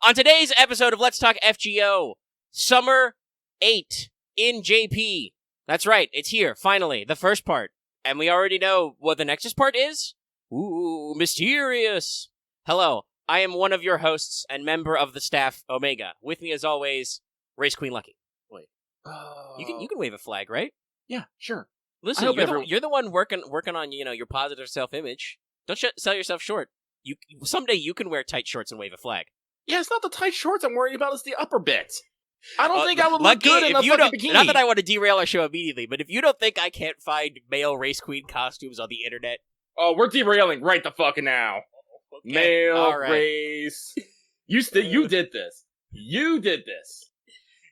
On today's episode of Let's Talk FGO, Summer 8 in JP. That's right, it's here, finally, the first part. And we already know what the Nexus part is? Ooh, mysterious. Hello, I am one of your hosts and member of the staff, Omega. With me, as always, Race Queen Lucky. Wait. You can wave a flag, right? Yeah, sure. Listen, you're the one working on, your positive self-image. Don't sell yourself short. Someday you can wear tight shorts and wave a flag. Yeah, it's not the tight shorts I'm worried about, it's the upper bit. I don't think I would look good in a fucking bikini. Not that I want to derail our show immediately, but if you don't think I can't find male Race Queen costumes on the internet... Oh, we're derailing right the fucking now. Okay. Male race. You did this. You did this.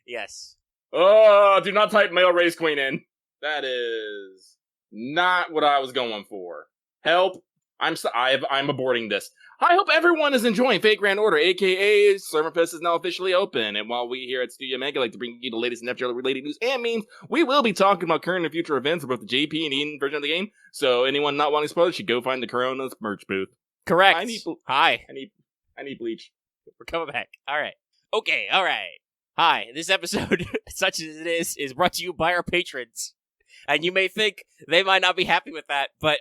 Yes. Oh, do not type male race queen in. That is not what I was going for. Help. I'm aborting this. I hope everyone is enjoying Fate Grand Order, aka Serverfest is now officially open, and while we here at Studio Mega like to bring you the latest FGO-related news and memes, we will be talking about current and future events for both the JP and Eden version of the game, so anyone not wanting spoilers should go find the Corona's merch booth. Correct. Hi. I need bleach. We're coming back. Alright. Okay, alright. Hi, this episode, such as it is brought to you by our patrons. And you may think they might not be happy with that, but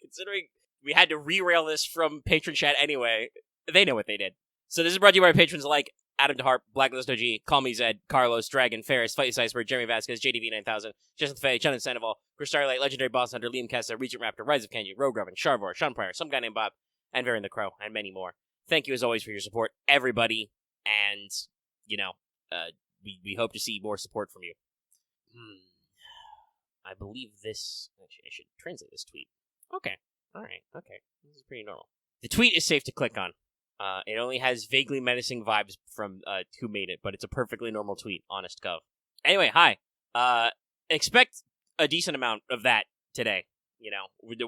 considering we had to re-rail this from patron chat anyway, they know what they did. So this is brought to you by our patrons like Adam DeHarp, Blacklist OG, Call Me Zed, Carlos, Dragon, Ferris, Fighty Iceberg, Jeremy Vasquez, JDV9000, Justin Fay, Jonathan Sandoval, Chris Starlight, Legendary Boss Hunter, Liam Kessa, Regent Raptor, Rise of Kenji, Rogue Robyn, Sharvor, Sean Pryor, some guy named Bob, and Varian the Crow, and many more. Thank you as always for your support, everybody, and, we hope to see more support from you. I believe this... Actually, I should translate this tweet. Okay. Alright, okay. This is pretty normal. The tweet is safe to click on. It only has vaguely menacing vibes from who made it, but it's a perfectly normal tweet, honest gov. Anyway, hi. Expect a decent amount of that today.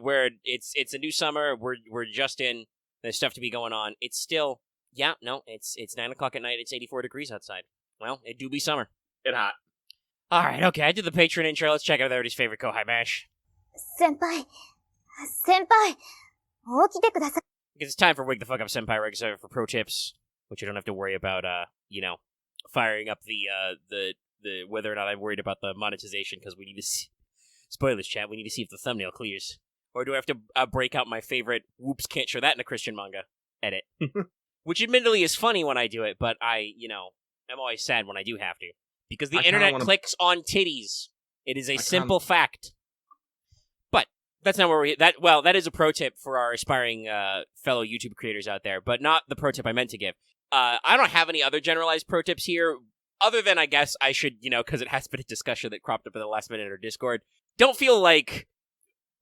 Where it's a new summer, we're just in, there's stuff to be going on. It's still, it's 9 o'clock at night, it's 84 degrees outside. Well, it do be summer. It hot. Alright, okay, I did the Patreon intro, let's check out everybody's favorite Kohai Mash. Senpai, 起きてください. Because it's time for Wake the Fuck Up Senpai Register for pro tips, which you don't have to worry about, firing up the whether or not I'm worried about the monetization, because we need to see, spoilers chat, we need to see if the thumbnail clears. Or do I have to break out my favorite, whoops, can't show that in a Christian manga edit? Which admittedly is funny when I do it, but I, I'm always sad when I do have to. Because the internet clicks on titties. It is a simple fact. That's not where that is a pro tip for our aspiring fellow YouTube creators out there, but not the pro tip I meant to give. I don't have any other generalized pro tips here, other than I guess I should, because it has been a discussion that cropped up in the last minute in our Discord. Don't feel like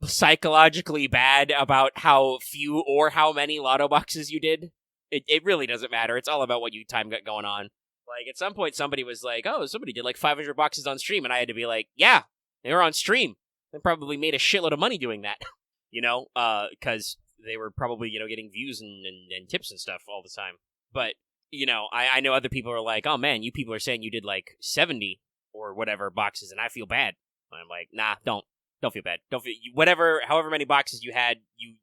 psychologically bad about how few or how many lotto boxes you did. It really doesn't matter. It's all about what you time got going on. Like, at some point somebody was like, oh, somebody did like 500 boxes on stream, and I had to be like, yeah, they were on stream. They probably made a shitload of money doing that, because they were probably, getting views and tips and stuff all the time. But, I know other people are like, oh man, you people are saying you did like 70 or whatever boxes, and I feel bad. I'm like, nah, don't feel bad. However many boxes you had,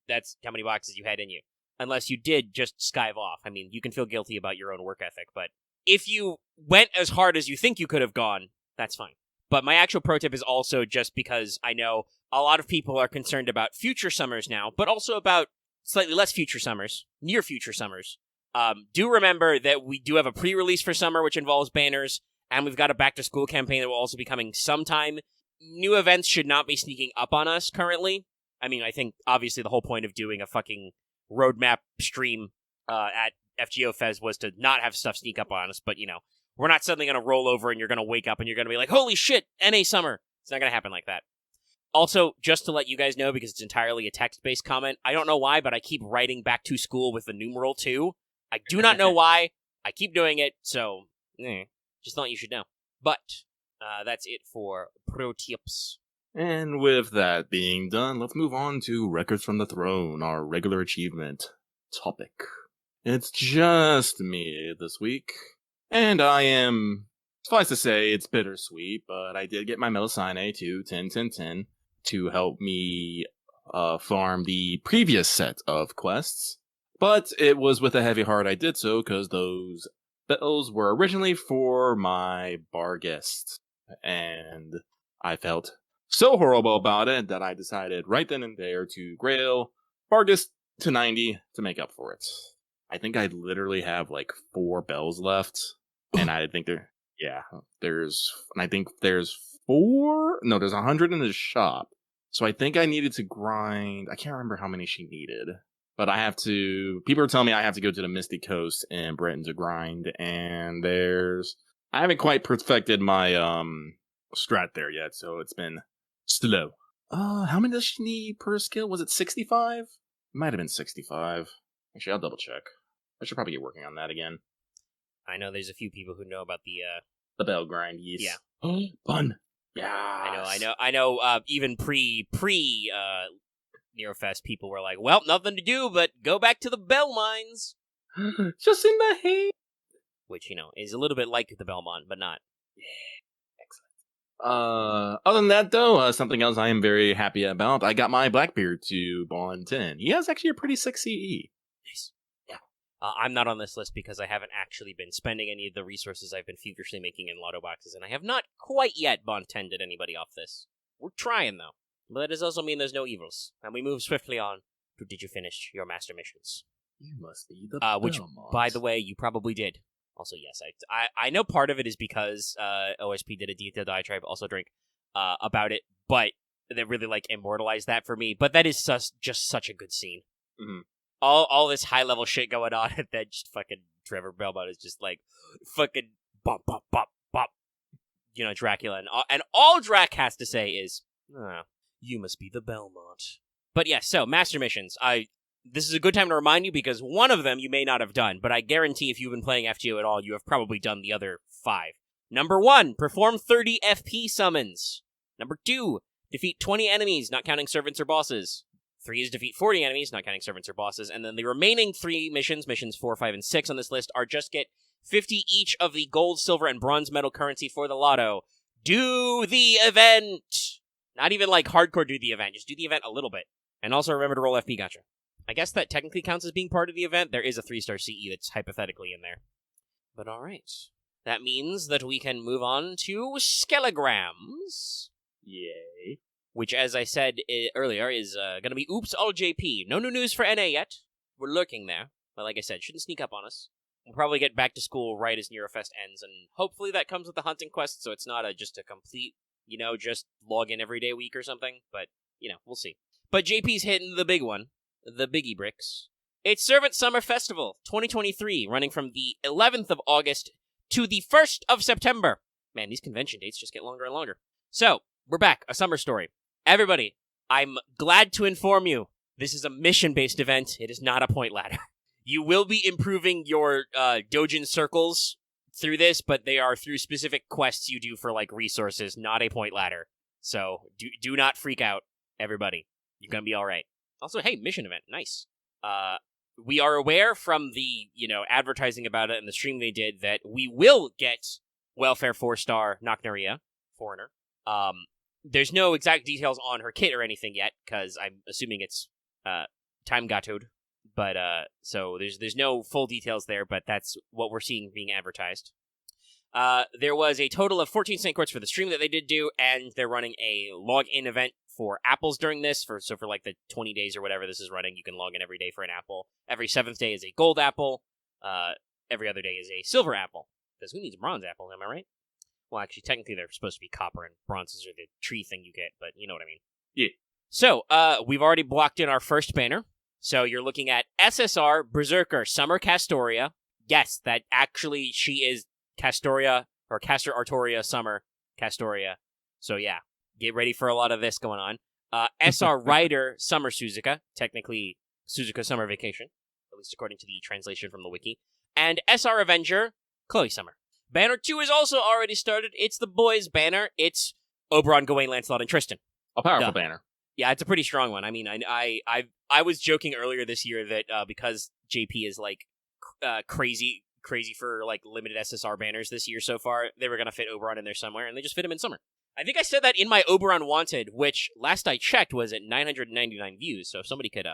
that's how many boxes you had in you. Unless you did just skive off. I mean, you can feel guilty about your own work ethic, but if you went as hard as you think you could have gone, that's fine. But my actual pro tip is also just because I know a lot of people are concerned about future summers now, but also about slightly less future summers, near future summers. Do remember that we do have a pre-release for summer, which involves banners, and we've got a back-to-school campaign that will also be coming sometime. New events should not be sneaking up on us currently. I mean, I think, obviously, the whole point of doing a fucking roadmap stream at FGO Fez was to not have stuff sneak up on us, but, we're not suddenly going to roll over and you're going to wake up and you're going to be like, holy shit, NA Summer. It's not going to happen like that. Also, just to let you guys know, because it's entirely a text-based comment, I don't know why, but I keep writing back to school with the numeral 2. I do not know why. I keep doing it, so just thought you should know. But that's it for pro tips. And with that being done, let's move on to Records from the Throne, our regular achievement topic. It's just me this week. And I am, suffice to say, it's bittersweet, but I did get my Melusine to 10-10-10 to help me farm the previous set of quests. But it was with a heavy heart I did so, because those bells were originally for my bar guest, and I felt so horrible about it that I decided right then and there to grail bar guest to 90 to make up for it. I think I literally have like 4 bells left, and I think there's 100 in the shop. So I think I needed to grind. I can't remember how many she needed, but people are telling me I have to go to the Misty Coast in Britain to grind, and I haven't quite perfected my strat there yet, so it's been slow. How many does she need per skill? Was it 65? It might have been 65. Actually, I'll double check. I should probably get working on that again. I know there's a few people who know about the bell grind, yes. Yeah. Fun. Yeah. I know. Even pre Neurofest, people were like, "Well, nothing to do but go back to the bell mines." Just in the hay. Which is a little bit like the Belmont, but not. Yeah. Excellent. Other than that, though, something else I am very happy about. I got my Blackbeard to Bond 10. He has actually a pretty 6 CE. Nice. Yeah. I'm not on this list because I haven't actually been spending any of the resources I've been feverishly making in lotto boxes, and I have not quite yet Bond 10'd anybody off this. We're trying, though. But that does also mean there's no evils, and we move swiftly on to Did You Finish Your Master Missions? You must be the which, Belmont. by the way, you probably did. Also, yes, I know part of it is because OSP did a detailed diatribe, also drink, about it, but they really, immortalized that for me. But that is just such a good scene. Mm-hmm. All this high-level shit going on, and then just fucking Trevor Belmont is just fucking bop, bop, bop, bop. Dracula. And all Drac has to say is, you must be the Belmont. But yeah, so, Master Missions. This is a good time to remind you because one of them you may not have done, but I guarantee if you've been playing FGO at all, you have probably done the other 5. Number 1, perform 30 FP summons. Number 2, defeat 20 enemies, not counting servants or bosses. 3 is defeat 40 enemies, not counting servants or bosses. And then the remaining 3 missions 4, 5, and 6 on this list, are just get 50 each of the gold, silver, and bronze medal currency for the lotto. Do the event! Not even hardcore do the event, just do the event a little bit. And also remember to roll FP gacha. I guess that technically counts as being part of the event. There is a 3-star CE that's hypothetically in there. But alright. That means that we can move on to Skelograms. Yay. Which, as I said earlier, is going to be Oops All JP. No new news for NA yet. We're lurking there. But like I said, shouldn't sneak up on us. We'll probably get back to school right as Neurofest ends, and hopefully that comes with the hunting quest, so it's not just a complete, just log in every day week or something. But, we'll see. But JP's hitting the big one. The Biggie Bricks. It's Servant Summer Festival 2023, running from the 11th of August to the 1st of September. Man, these convention dates just get longer and longer. So, we're back. A summer story. Everybody, I'm glad to inform you, this is a mission-based event. It is not a point ladder. You will be improving your Dojin circles through this, but they are through specific quests you do for, resources, not a point ladder. So, do not freak out, everybody. You're gonna be alright. Also, hey, mission event. Nice. We are aware from the, advertising about it and the stream they did that we will get Welfare 4-star Nocnaria, Foreigner. There's no exact details on her kit or anything yet, because I'm assuming it's Timecodes. But, so there's no full details there, but that's what we're seeing being advertised. There was a total of 14 Saint Courts for the stream that they did do, and they're running a log-in event for apples during this. For the 20 days or whatever this is running, you can log in every day for an apple. Every 7th day is a gold apple. Every other day is a silver apple. Because who needs a bronze apple, am I right? Well, actually, technically they're supposed to be copper, and bronzes are the tree thing you get, but you know what I mean. Yeah. So, we've already blocked in our first banner. So you're looking at SSR Berserker Summer Castoria. Yes, that actually she is Castoria, or Castor Artoria Summer Castoria. So yeah, get ready for a lot of this going on. SR Rider Summer Suzuka, technically Suzuka Summer Vacation, at least according to the translation from the wiki. And SR Avenger Chloe Summer. Banner 2 is also already started. It's the boys' banner. It's Oberon, Gawain, Lancelot, and Tristan. A powerful banner. Yeah, it's a pretty strong one. I mean, I was joking earlier this year that because JP is crazy for limited SSR banners this year so far, they were gonna fit Oberon in there somewhere, and they just fit him in summer. I think I said that in my Oberon Wanted, which last I checked was at 999 views. So if somebody could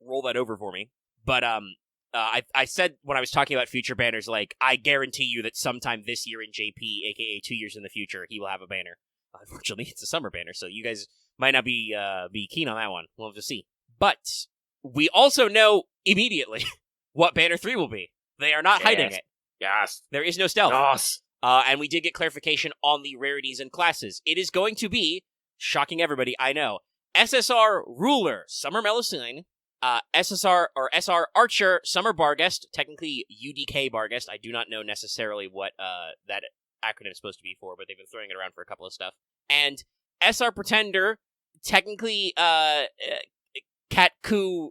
roll that over for me. But I said when I was talking about future banners, like, I guarantee you that sometime this year in JP, aka 2 years in the future, he will have a banner. Unfortunately, it's a summer banner, so you guys might not be keen on that one. We'll have to see. But we also know immediately what Banner 3 will be. They are not hiding it. Yes. There is no stealth. Yes. And we did get clarification on the rarities and classes. It is going to be, shocking everybody, I know, SSR Ruler, Summer Melusine, SSR or SR Archer, Summer Barguest, technically UDK Barguest. I do not know necessarily what that acronym is supposed to be for, but they've been throwing it around for a couple of stuff. And SR Pretender, technically Katku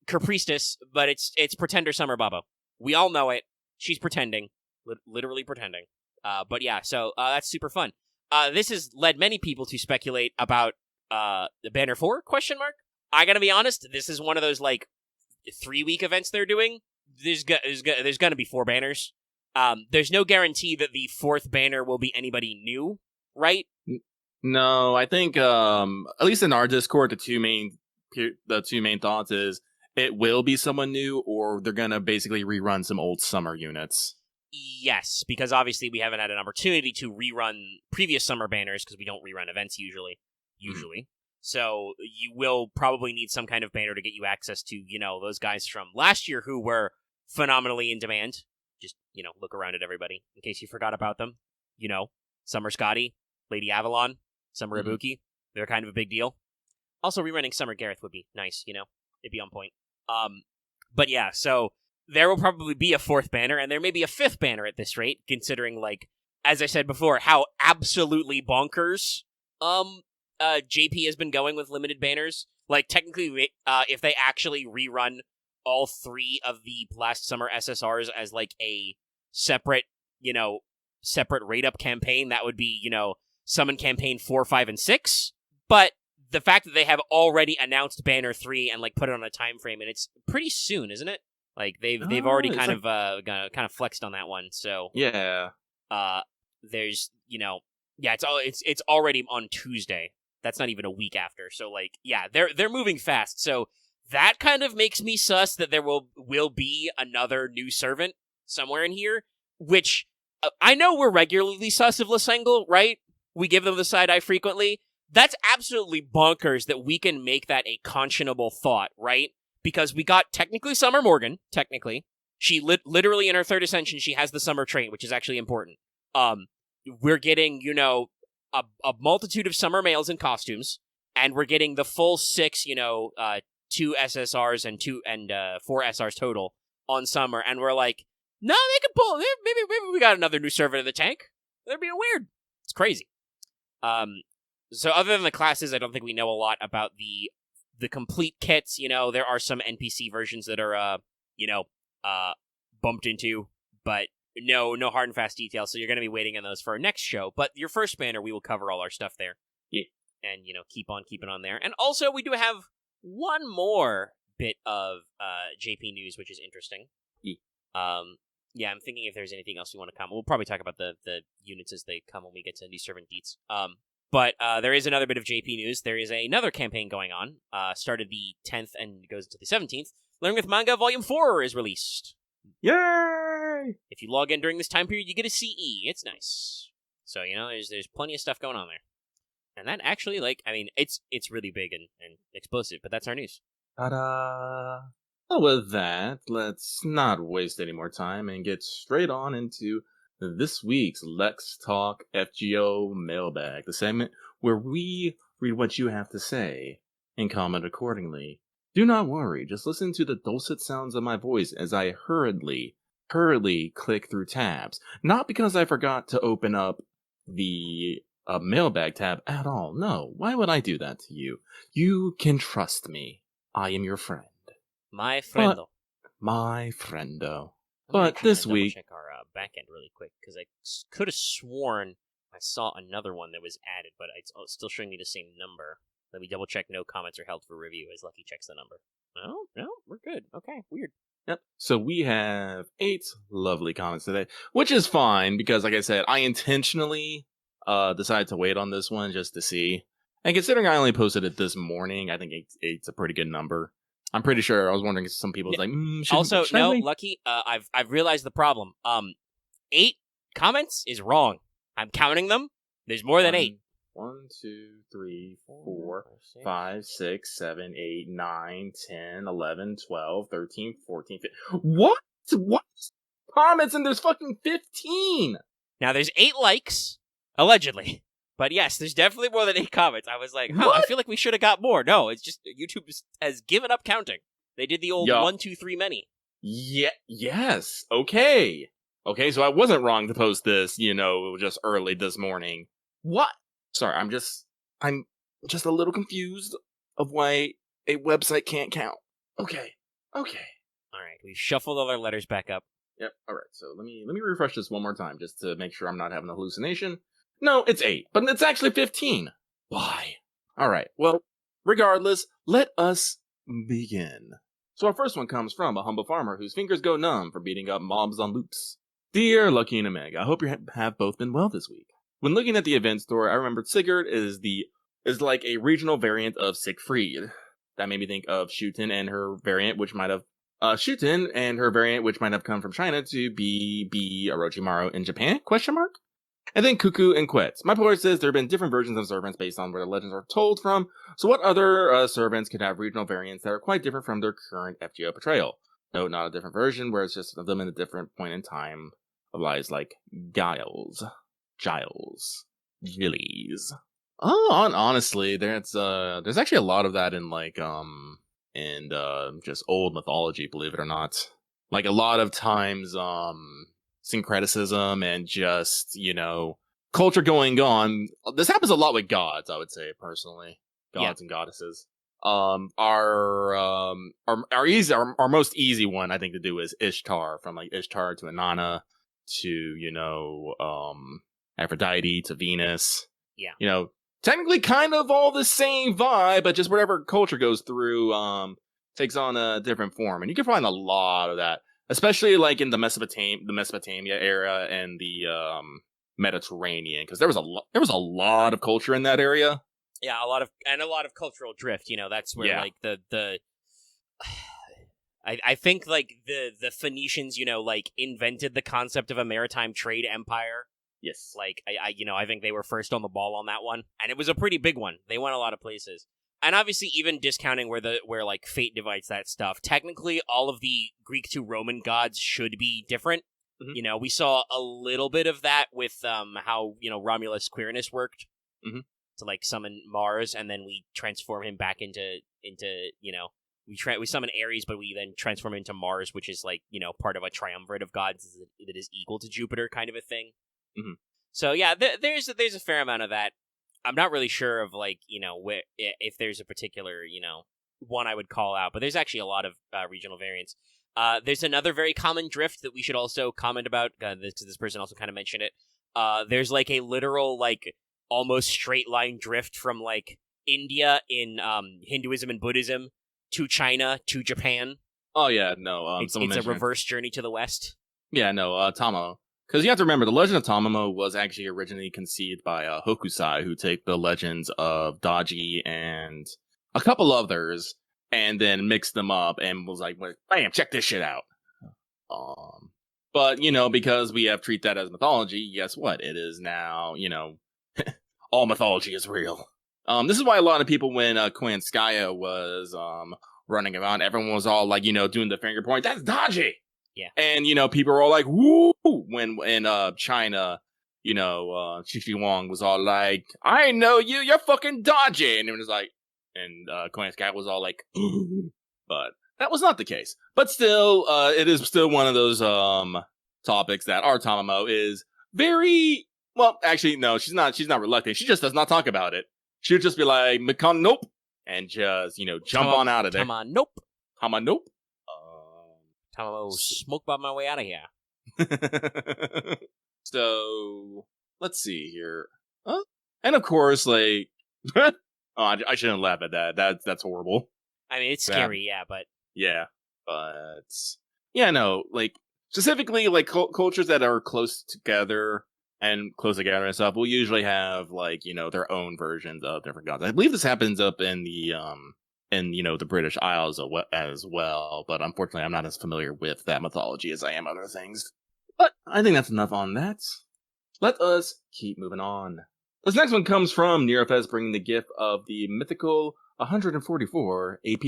Capriestis, but it's Pretender Summer Babo. We all know it. She's pretending. Literally pretending. But yeah, so that's super fun. This has led many people to speculate about the Banner 4, question mark? I gotta be honest, this is one of those, like, 3-week events they're doing. There's gonna be 4 banners. There's no guarantee that the 4th banner will be anybody new, right? No, I think, at least in our Discord, the two main thoughts is it will be someone new, or they're gonna basically rerun some old summer units. Yes, because obviously we haven't had an opportunity to rerun previous summer banners, because we don't rerun events usually. So you will probably need some kind of banner to get you access to, those guys from last year who were phenomenally in demand. Just, look around at everybody in case you forgot about them. Summer Scotty, Lady Avalon, Summer Ibuki. They're kind of a big deal. Also, rerunning Summer Gareth would be nice, it'd be on point. But yeah, so there will probably be a 4th banner, and there may be a 5th banner at this rate, considering, like, as I said before, how absolutely bonkers JP has been going with limited banners. Like, technically, if they actually rerun all 3 of the last summer SSRs as, like, a separate rate-up campaign, that would be, Summon Campaign 4, 5, and 6. But the fact that they have already announced Banner 3 and, like, put it on a time frame, and it's pretty soon, isn't it? Like, they've already kind of flexed on that one, so... Yeah. There's, it's already on Tuesday. That's not even a week after. So, like, yeah, they're moving fast. So that kind of makes me sus that there will be another new servant somewhere in here, which I know we're regularly sus of Lasengle, right? We give them the side eye frequently. That's absolutely bonkers that we can make that a conscionable thought, right? Because we got technically Summer Morgan, technically. She literally in her 3rd ascension, she has the summer trait, which is actually important. We're getting, a multitude of summer males in costumes, and we're getting the full 6, 2 SSRs and 4 SRs total on summer, and we're like, no, they can pull. Maybe we got another new servant in the tank. They're being weird. It's crazy. So other than the classes, I don't think we know a lot about the complete kits. There are some NPC versions that are bumped into, but no hard and fast details, so you're going to be waiting on those for our next show. But your first banner, we will cover all our stuff there. Yeah. And, keep on keeping on there. And also, we do have one more bit of JP news, which is interesting. Yeah. I'm thinking if there's anything else we want to comment. We'll probably talk about the units as they come when we get to new servant deets. But there is another bit of JP news. There is another campaign going on. Started the 10th and goes to the 17th. Learn with Manga Volume 4 is released. Yay! If you log in during this time period, you get a CE. It's nice. So, there's plenty of stuff going on there. And that actually, it's really big and explosive, but that's our news. Ta-da! Well, with that, let's not waste any more time and get straight on into this week's Let's Talk FGO Mailbag, the segment where we read what you have to say and comment accordingly. Do not worry, just listen to the dulcet sounds of my voice as I hurriedly click through tabs. Not because I forgot to open up the mailbag tab at all. No, why would I do that to you? You can trust me. I am your friend. My friendo. My friendo. But this week... check our back end really quick, because I could have sworn I saw another one that was added, but it's still showing me the same number. Let me double check no comments are held for review as Lucky checks the number. No, we're good. Okay, weird. Yep. So we have 8 lovely comments today, which is fine because, like I said, I intentionally decided to wait on this one just to see. And considering I only posted it this morning, I think 8's a pretty good number. I'm pretty sure. I was wondering if some people was like, Also, should I no, wait? Lucky, I've realized the problem. 8 comments is wrong. I'm counting them. There's more than 8. 1, 2, 3, 4, 5, 6, 7, 8, 9, 10, 11, 12, 13, 14, 15. What? What? Comments and there's fucking 15. Now, there's 8 likes, allegedly. But yes, there's definitely more than 8 comments. I was like, I What? feel like we should have got more. No, it's just YouTube has given up counting. They did the old Yeah. 1, 2, 3 many. Yeah. Yes. Okay. Okay, so I wasn't wrong to post this, just early this morning. What? Sorry, I'm just a little confused of why a website can't count. Okay. All right, we've shuffled all our letters back up. Yep. All right. So let me refresh this one more time just to make sure I'm not having a hallucination. No, it's 8, but it's actually 15. Why? All right. Well, regardless, let us begin. So our first one comes from a humble farmer whose fingers go numb from beating up mobs on loops. Dear Lucky and Omega, I hope you have both been well this week. When looking at the event store, I remembered Sigurd is like a regional variant of Siegfried. That made me think of Shuten and her variant, which might have come from China to be Orochimaru in Japan? ? And then Cuckoo and Quetz. My poet says there have been different versions of servants based on where the legends are told from, so what other servants could have regional variants that are quite different from their current FGO portrayal? No, not a different version, where it's just them in a different point in time of lives like Giles, Gillies. Oh, honestly, there's actually a lot of that in just old mythology, believe it or not. Like a lot of times, syncretism and just, culture going on. This happens a lot with gods, I would say, personally. Gods and goddesses. Our most easy one, I think, to do is Ishtar, from like Ishtar to Inanna to, Aphrodite to Venus. Yeah. Technically kind of all the same vibe, but just whatever culture goes through, takes on a different form. And you can find a lot of that, especially like in the Mesopotamia era and the Mediterranean, because there was a lot of culture in that area. Yeah, a lot of cultural drift. That's where like the I think like the Phoenicians, like invented the concept of a maritime trade empire. Yes. Like I think they were first on the ball on that one, and it was a pretty big one. They went a lot of places. And obviously, even discounting where like fate divides that stuff, technically all of the Greek to Roman gods should be different. Mm-hmm. We saw a little bit of that with how Romulus Quirinus worked to like summon Mars, and then we transform him back into we summon Ares, but we then transform him into Mars, which is like part of a triumvirate of gods that is equal to Jupiter, kind of a thing. Mm-hmm. So yeah, there's a fair amount of that. I'm not really sure of like if there's a particular one I would call out, but there's actually a lot of regional variants. There's another very common drift that we should also comment about because this person also kind of mentioned it. There's like a literal like almost straight line drift from like India in Hinduism and Buddhism to China to Japan. Oh yeah, no, it's a reverse journey to the west. Yeah, no, Tamamo. Because you have to remember, the legend of Tamamo was actually originally conceived by Hokusai, who take the legends of Daji and a couple others, and then mixed them up and was like, bam, check this shit out. But, because we have treated that as mythology, guess what? It is now, all mythology is real. This is why a lot of people, when Koyanskaya was running around, everyone was all like, doing the finger point, that's Daji! Yeah. And, people were all like, woo! When in China, Shishi Wong was all like, I know you're fucking Daji! And it was like, and Koyansky was all like, but that was not the case. But still, it is still one of those topics that our Tamamo is very, well, actually, no, she's not reluctant. She just does not talk about it. She'll just be like, Mikan, nope. And just, jump on out of there. Come on, nope. Tamamo, smoke by my way out of here. So, let's see here. And of course, like, I shouldn't laugh at that. That's horrible. I mean, it's scary, yeah, but... Yeah, but... Yeah, no, like, specifically, like, cultures that are close together and stuff will usually have, like, their own versions of different gods. I believe this happens up in the in the British Isles as well. But unfortunately, I'm not as familiar with that mythology as I am other things. But I think that's enough on that. Let us keep moving on. This next one comes from NeroFest, bringing the gift of the mythical 144 AP.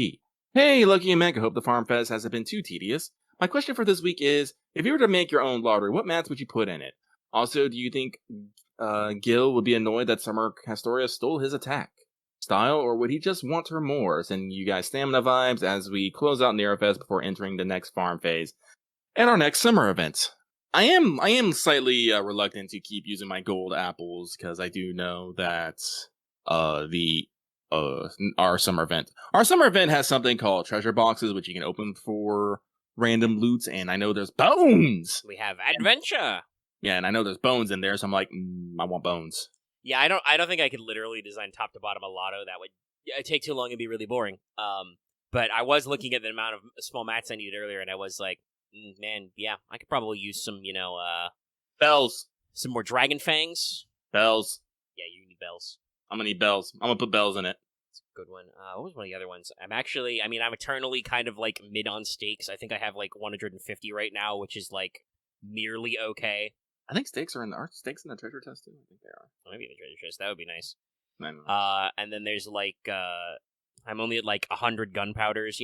Hey, Lucky and Meg, I hope the Farm Fest hasn't been too tedious. My question for this week is, if you were to make your own lottery, what mats would you put in it? Also, do you think Gil would be annoyed that Summer Castoria stole his attack style, or would he just want her more? Sending you guys stamina vibes as we close out NeroFest before entering the next farm phase and our next summer event. I am slightly reluctant to keep using my gold apples because I do know that our summer event has something called treasure boxes, which you can open for random loots, and I know there's bones. We have adventure. Yeah, and I know there's bones in there, so I'm like, I want bones. Yeah, I don't think I could literally design top to bottom a lotto. That would take too long and be really boring. But I was looking at the amount of small mats I needed earlier, and I was like, man, yeah, I could probably use some, bells. Some more dragon fangs. Bells. Yeah, you need bells. I'm gonna need bells. I'm gonna put bells in it. That's a good one. What was one of the other ones? I'm eternally kind of like mid on stakes. I think I have like 150 right now, which is like merely okay. I think stakes are in the treasure chest too. I think they are. Maybe the treasure chest. That would be nice. I don't know. And then there's like I'm only at like 100 gunpowders.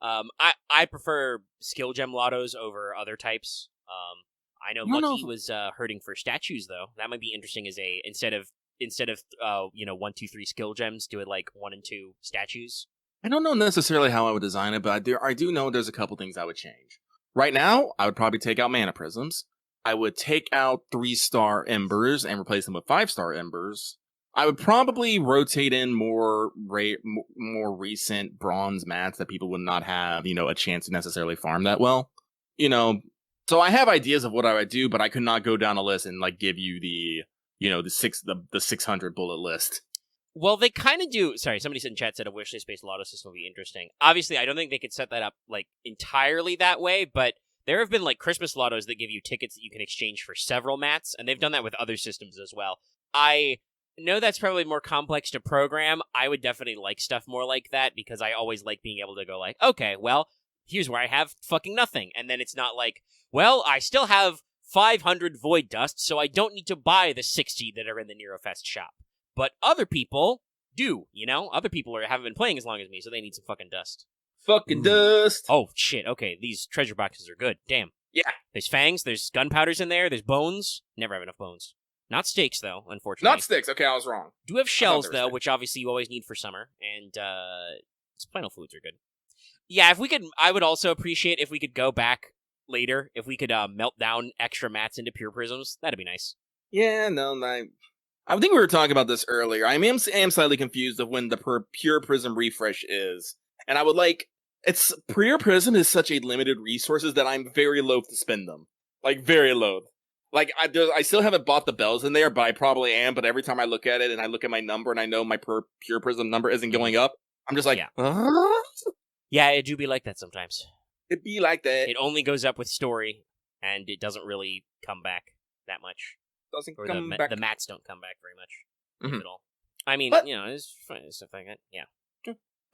I prefer skill gem lottos over other types. I know Lucky was hurting for statues though. That might be interesting as a instead of 1, 2, 3 skill gems, do it like 1 and 2 statues. I don't know necessarily how I would design it, but I do know there's a couple things I would change. Right now, I would probably take out mana prisms. I would take out 3-star embers and replace them with 5-star embers. I would probably rotate in more recent bronze mats that people would not have, a chance to necessarily farm that well. So I have ideas of what I would do, but I could not go down a list and like give you the 600 bullet list. Well, they kind of do. Sorry, somebody said in chat said a wishlist-based lotto system would be interesting. Obviously, I don't think they could set that up like entirely that way, but there have been like Christmas lottos that give you tickets that you can exchange for several mats, and they've done that with other systems as well. I know that's probably more complex to program. I would definitely like stuff more like that because I always like being able to go like, okay, well, here's where I have fucking nothing. And then it's not like, well, I still have 500 void dust, so I don't need to buy the 60 that are in the NeroFest shop. But other people do, Other people haven't been playing as long as me, so they need some fucking dust. Fucking dust! Oh, shit, okay, these treasure boxes are good. Damn. Yeah. There's fangs, there's gunpowders in there, there's bones. Never have enough bones. Not stakes, though, unfortunately. Not sticks, okay, I was wrong. Do have shells, though, which obviously you always need for summer, and spinal fluids are good. Yeah, if we could, I would also appreciate if we could go back later, if we could melt down extra mats into pure prisms. That'd be nice. Yeah, no, I think we were talking about this earlier. I am slightly confused of when the pure prism refresh is. And I would like, pure prism is such a limited resources that I'm very loath to spend them. Like, very loath. Like, I still haven't bought the bells in there, but I probably am. But every time I look at it and I look at my number and I know my pure prism number isn't going up, I'm just like, Yeah, it do be like that sometimes. It be like that. It only goes up with story, and it doesn't really come back that much. Doesn't or come back. The mats don't come back very much, Mhm. at all. I mean, But- it's fun, stuff like that. Yeah.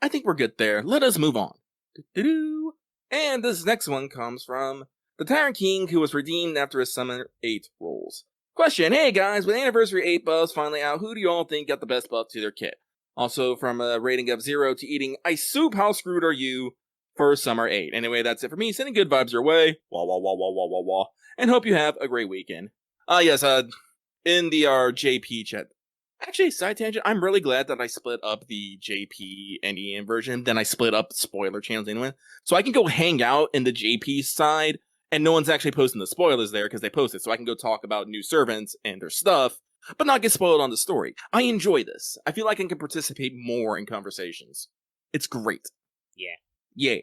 I think we're good there. Let us move on. Do-do-do. And this next one comes from the Tyrant King, who was redeemed after his Summer 8 rolls. Question: Hey guys, with Anniversary 8 buffs finally out, who do you all think got the best buff to their kit? Also, from a rating of 0 to eating ice soup, how screwed are you for Summer 8? Anyway, that's it for me. Sending good vibes your way. Wah, wah, wah, wah, wah, wah, wah. And hope you have a great weekend. Yes, in the JP chat. Actually, side tangent, I'm really glad that I split up the JP and EN version, then I split up spoiler channels anyway. So I can go hang out in the JP side, and no one's actually posting the spoilers there because they posted, so I can go talk about new servants and their stuff, but not get spoiled on the story. I enjoy this. I feel like I can participate more in conversations. It's great. Yeah.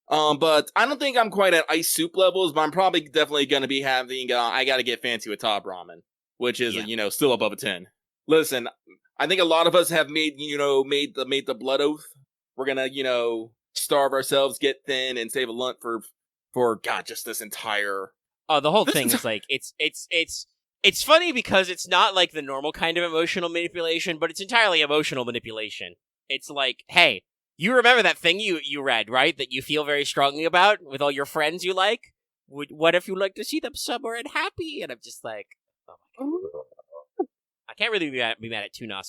But I don't think I'm quite at ice soup levels, but I'm probably definitely going to be having, I gotta get fancy with top ramen, which is, still above a 10. Listen, I think a lot of us have made the blood oath. We're gonna, starve ourselves, get thin, and save a lunch for God, just this entire. Oh, the whole thing is like it's funny because it's not like the normal kind of emotional manipulation, but it's entirely emotional manipulation. It's like, hey, You remember that thing you read, right? That you feel very strongly about with all your friends you like? What if you like to see them somewhere and happy? And I'm just like, oh my god. I can't really be mad at too mad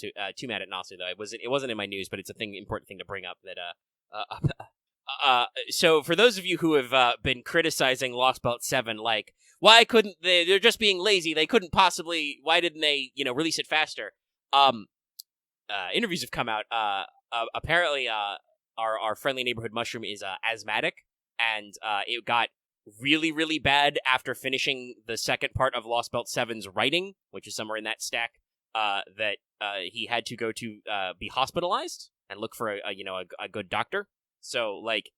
at Nasu though. It wasn't in my news, but it's important thing to bring up that so for those of you who have been criticizing Lost Belt 7, like, why couldn't they're just being lazy, they couldn't possibly, why didn't they, release it faster? Interviews have come out, apparently our friendly neighborhood mushroom is asthmatic, and it got really, really bad after finishing the second part of Lost Belt 7's writing, which is somewhere in that stack, that he had to go to be hospitalized and look for a good doctor. So, like,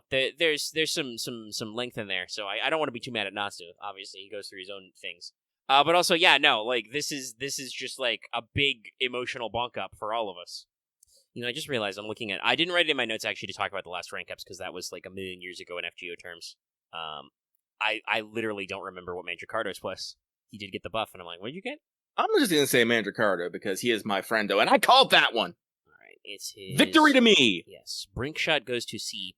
there's some length in there. So I don't want to be too mad at Natsu. Obviously, he goes through his own things. But also, yeah, no, like, this is just like a big emotional bonk up for all of us. I just realized I didn't write it in my notes actually to talk about the last rank ups because that was like a million years ago in FGO terms. I literally don't remember what Mandracardo's was. He did get the buff, and I'm like, what did you get? I'm just gonna say Mandracardo because he is my friendo, and I called that one. It's his... Victory to me! Yes. Brink Shot goes to C+++.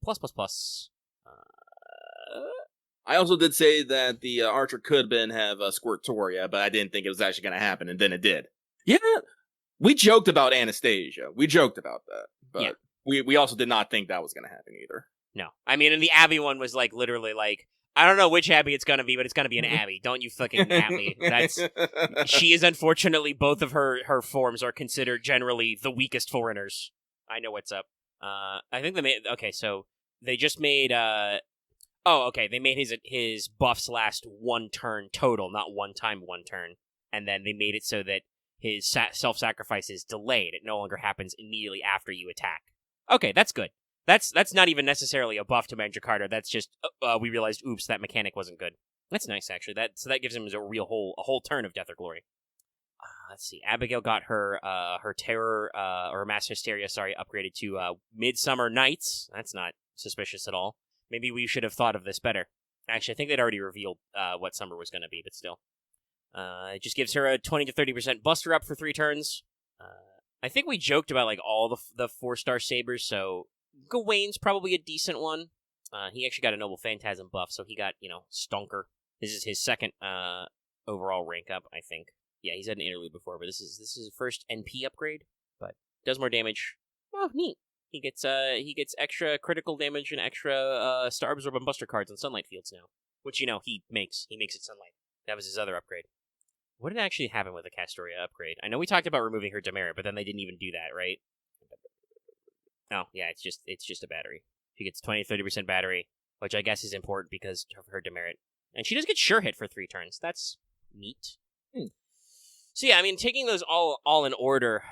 I also did say that the Archer could have Squirtoria, but I didn't think it was actually going to happen, and then it did. Yeah, we joked about Anastasia. We joked about that. But yeah. we also did not think that was going to happen either. No. I mean, and the Abby one was like literally like, I don't know which Abby it's going to be, but it's going to be an Abby. Don't you fucking Abby. She is unfortunately, both of her forms are considered generally the weakest foreigners. I know what's up. I think so they just made, they made his buffs last one turn total, not one turn. And then they made it so that his self-sacrifice is delayed. It no longer happens immediately after you attack. Okay, that's good. That's not even necessarily a buff to Mandracardo. That's just we realized, oops, that mechanic wasn't good. That's nice, actually. That gives him a whole turn of Death or Glory. Let's see. Abigail got her terror or mass hysteria, upgraded to Midsummer Nights. That's not suspicious at all. Maybe we should have thought of this better. Actually, I think they'd already revealed what Summer was going to be, but still. It just gives her a 20 to 30% buster up for 3 turns. I think we joked about like all the 4-star sabers, so Gawain's probably a decent one. He actually got a Noble Phantasm buff, so he got, Stonker. This is his second overall rank up, I think. Yeah, he's had an interlude before, but this is his first NP upgrade, but does more damage. Oh, neat. He gets extra critical damage and extra Star Absorb and Buster cards on Sunlight Fields now, which he makes it Sunlight. That was his other upgrade. What did actually happen with the Castoria upgrade? I know we talked about removing her demerit, but then they didn't even do that, right? Oh, yeah, it's just a battery. She gets 20-30% battery, which I guess is important because of her demerit. And she does get sure hit for 3 turns. That's neat. So yeah, I mean, taking those all in order,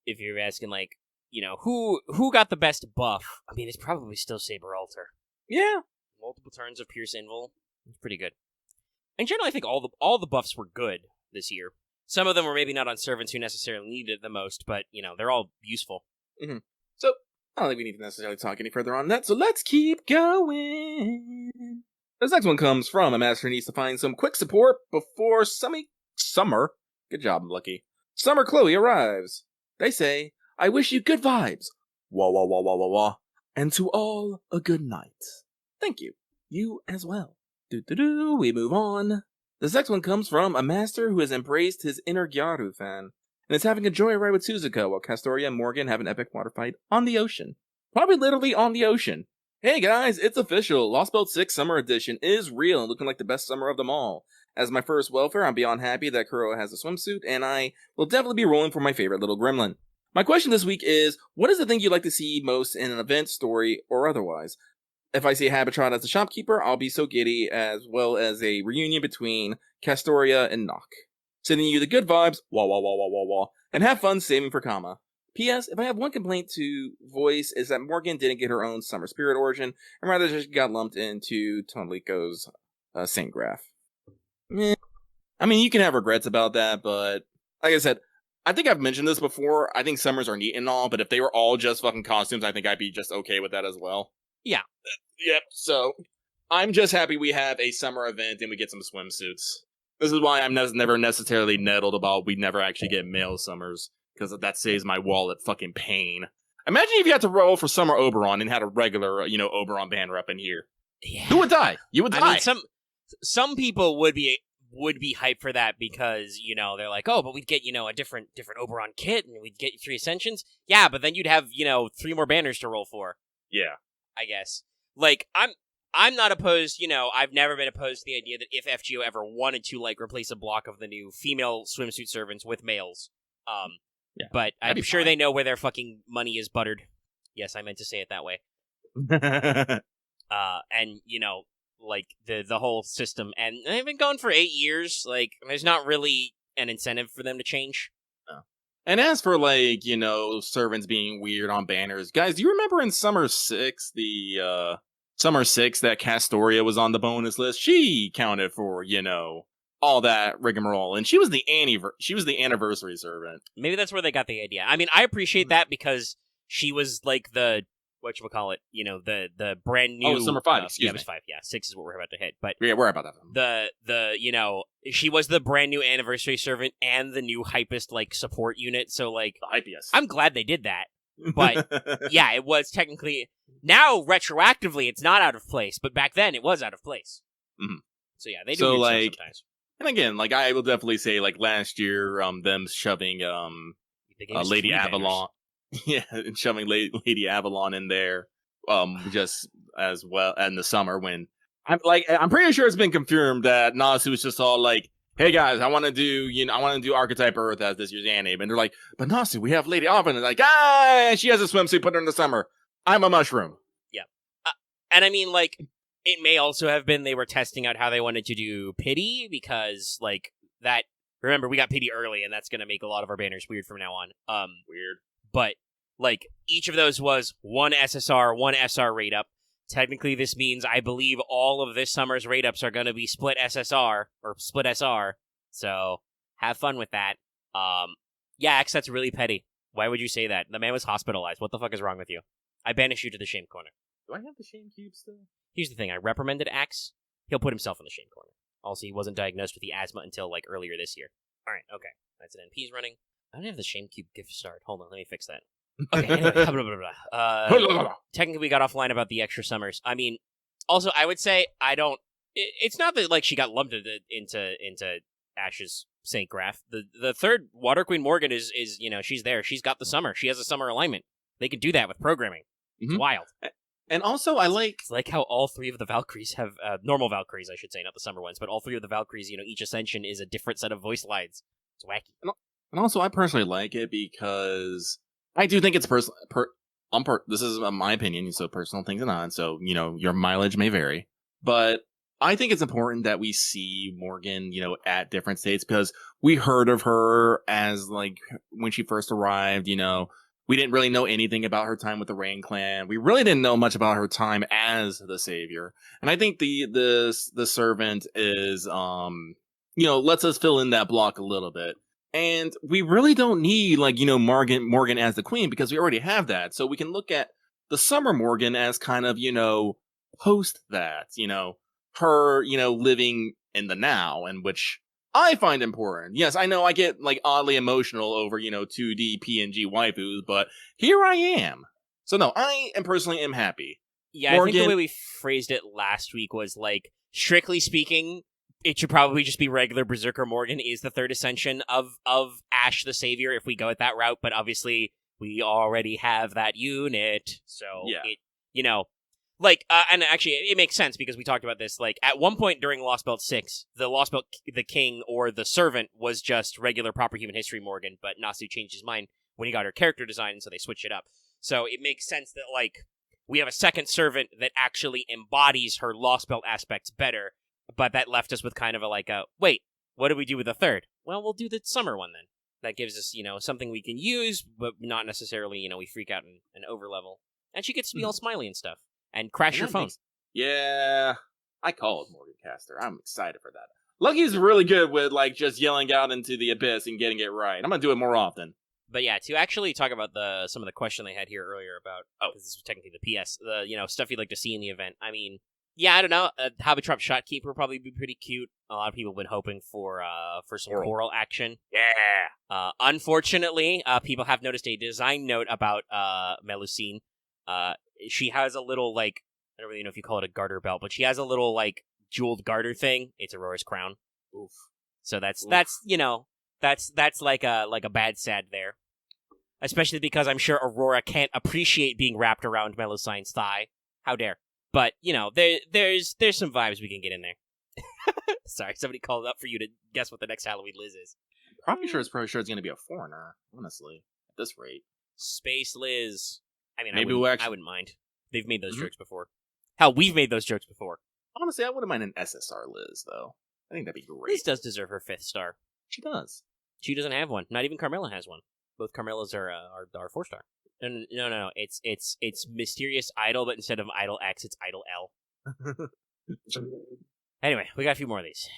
if you're asking like, who got the best buff? I mean, it's probably still Saber Alter. Yeah. Multiple turns of Pierce Invul. It's pretty good. In general, I think all the buffs were good this year. Some of them were maybe not on servants who necessarily needed it the most, but, they're all useful. Mm-hmm. So, I don't think we need to necessarily talk any further on that, so let's keep going. This next one comes from a master who needs to find some quick support before Summer. Good job, Lucky. Summer Chloe arrives. They say, I wish you good vibes. Wah, wah, wah, wah, wah, wah. And to all, a good night. Thank you. You as well. We move on. This next one comes from a master who has embraced his inner Gyaru fan, and is having a joyride with Suzuka while Castoria and Morgan have an epic water fight on the ocean. Probably literally on the ocean. Hey guys, it's official. Lost Belt 6 Summer Edition is real and looking like the best summer of them all. As my first welfare, I'm beyond happy that Kuro has a swimsuit, and I will definitely be rolling for my favorite little gremlin. My question this week is, what is the thing you'd like to see most in an event, story, or otherwise? If I see Habitron as the shopkeeper, I'll be so giddy, as well as a reunion between Castoria and Nock. Sending you the good vibes, wah wah wah wah wah wah, and have fun saving for Kama. P.S. If I have one complaint to voice, is that Morgan didn't get her own Summer Spirit origin, and rather just got lumped into Tonliko's Saint Graph. I mean, you can have regrets about that, but like I said, I think I've mentioned this before. I think Summers are neat and all, but if they were all just fucking costumes, I think I'd be just okay with that as well. Yeah. Yep, so I'm just happy we have a summer event and we get some swimsuits. This is why I'm never necessarily nettled about we never actually get male summers, because that saves my wallet fucking pain. Imagine if you had to roll for Summer Oberon and had a regular, Oberon banner up in here. Yeah. Who would die? You would die. I mean, some people would be hyped for that because, they're like, oh, but we'd get, a different Oberon kit and we'd get 3 Ascensions. Yeah, but then you'd have, 3 more banners to roll for. Yeah. I guess. Like, I'm not opposed, I've never been opposed to the idea that if FGO ever wanted to, like, replace a block of the new female swimsuit servants with males. Yeah, but I'm sure fine. they know where their fucking money is buttered. Yes, I meant to say it that way. And, like, the whole system. And they've been going for 8 years. Like, there's not really an incentive for them to change. No. And as for, like, servants being weird on banners, guys, do you remember in Summer 6, Summer 6 that Castoria was on the bonus list? She counted for, all that rigmarole, and she was the anniversary servant. Maybe that's where they got the idea. I mean, I appreciate that because she was like the whatchamacallit, the brand new. Oh, Summer 5. It was 5. Yeah, 6 is what we're about to hit. But yeah, we're about that. She was the brand new anniversary servant and the new hypest like support unit. So like, the hypiest. I'm glad they did that. But yeah, it was technically now retroactively it's not out of place, but back then it was out of place. Mm-hmm. So yeah, they do weird stuff sometimes. And again, like I will definitely say, like last year, them shoving Lady Avalon, yeah, and shoving Lady Avalon in there, just as well in the summer when I'm pretty sure it's been confirmed that Nasu was just all like, "Hey guys, I want to do Archetype Earth as this year's anime," and they're like, "But Nasu, we have Lady Avalon," and like, she has a swimsuit, put her in the summer. I'm a mushroom. Yeah, and I mean like. It may also have been they were testing out how they wanted to do pity because, like, that... Remember, we got pity early, and that's going to make a lot of our banners weird from now on. Weird. But, like, each of those was 1 SSR, 1 SR rate-up. Technically, this means I believe all of this summer's rate-ups are going to be split SSR, or split SR. So, have fun with that. Yeah, X, that's really petty. Why would you say that? The man was hospitalized. What the fuck is wrong with you? I banish you to the shame corner. Do I have the shame cube still? Here's the thing, I reprimanded Axe. He'll put himself in the shame corner. Also, he wasn't diagnosed with the asthma until, like, earlier this year. Alright, okay. That's an NP's running. I don't have the shame cube gift start. Hold on, let me fix that. Okay, anyway, blah, blah, blah. Technically, we got offline about the extra summers. I mean, also, I would say, it's not that, like, she got lumped into Ash's Saint Graph. The third Water Queen Morgan is, she's there. She's got the summer. She has a summer alignment. They could do that with programming. It's wild. And also, I like how all 3 of the Valkyries have normal Valkyries, I should say, not the summer ones, but all 3 of the Valkyries, each ascension is a different set of voice lines. It's wacky. And also, I personally like it because I do think it's personal. This is my opinion, so personal things and on. So your mileage may vary, but I think it's important that we see Morgan, at different states because we heard of her as like when she first arrived, We didn't really know anything about her time with the Rain Clan. We really didn't know much about her time as the Savior. And I think the servant is, lets us fill in that block a little bit. And we really don't need, Morgan as the Queen because we already have that. So we can look at the Summer Morgan as kind of, post that, her, living in the now, and which I find important. Yes, I know I get, oddly emotional over, 2D PNG waifus, but here I am. So no, I personally am happy. Yeah, Morgan... I think the way we phrased it last week was, strictly speaking, it should probably just be regular Berserker Morgan is the 3rd ascension of Ash the Savior if we go at that route, but obviously we already have that unit, so yeah. And actually, it makes sense because we talked about this. At one point during Lost Belt 6, the Lost Belt, the King, or the Servant was just regular proper human history Morgan, but Nasu changed his mind when he got her character design, and so they switched it up. So it makes sense that, we have a second Servant that actually embodies her Lost Belt aspects better, but that left us with kind of wait, what do we do with the 3rd? Well, we'll do the summer one then. That gives us, something we can use, but not necessarily, we freak out and overlevel. And she gets to be all smiley and stuff. And crash your phone. Yeah, I called Morgan Caster. I'm excited for that. Lucky's really good with, just yelling out into the abyss and getting it right. I'm going to do it more often. But yeah, to actually talk about some of the question they had here earlier about, this is technically the PS, the, stuff you'd like to see in the event. I mean, Yeah, I don't know. Habitrop Shotkeeper would probably be pretty cute. A lot of people have been hoping for some choral action. Yeah. Unfortunately, people have noticed a design note about Melusine. She has a little, like, I don't really know if you call it a garter belt, but she has a little, like, jeweled garter thing. It's Aurora's crown. Oof. So that's like a bad sad there. Especially because I'm sure Aurora can't appreciate being wrapped around Melusine's thigh. How dare. But, there's some vibes we can get in there. Sorry, somebody called up for you to guess what the next Halloween Liz is. Probably sure it's going to be a foreigner, honestly, at this rate. Space Liz. I mean, Maybe I wouldn't mind. They've made those jokes before. Hell, we've made those jokes before. Honestly, I wouldn't mind an SSR Liz, though. I think that'd be great. Liz does deserve her 5th star. She does. She doesn't have one. Not even Carmilla has one. Both Carmillas are 4-star. No. It's Mysterious Idol, but instead of Idol X, it's Idol L. Anyway, we got a few more of these.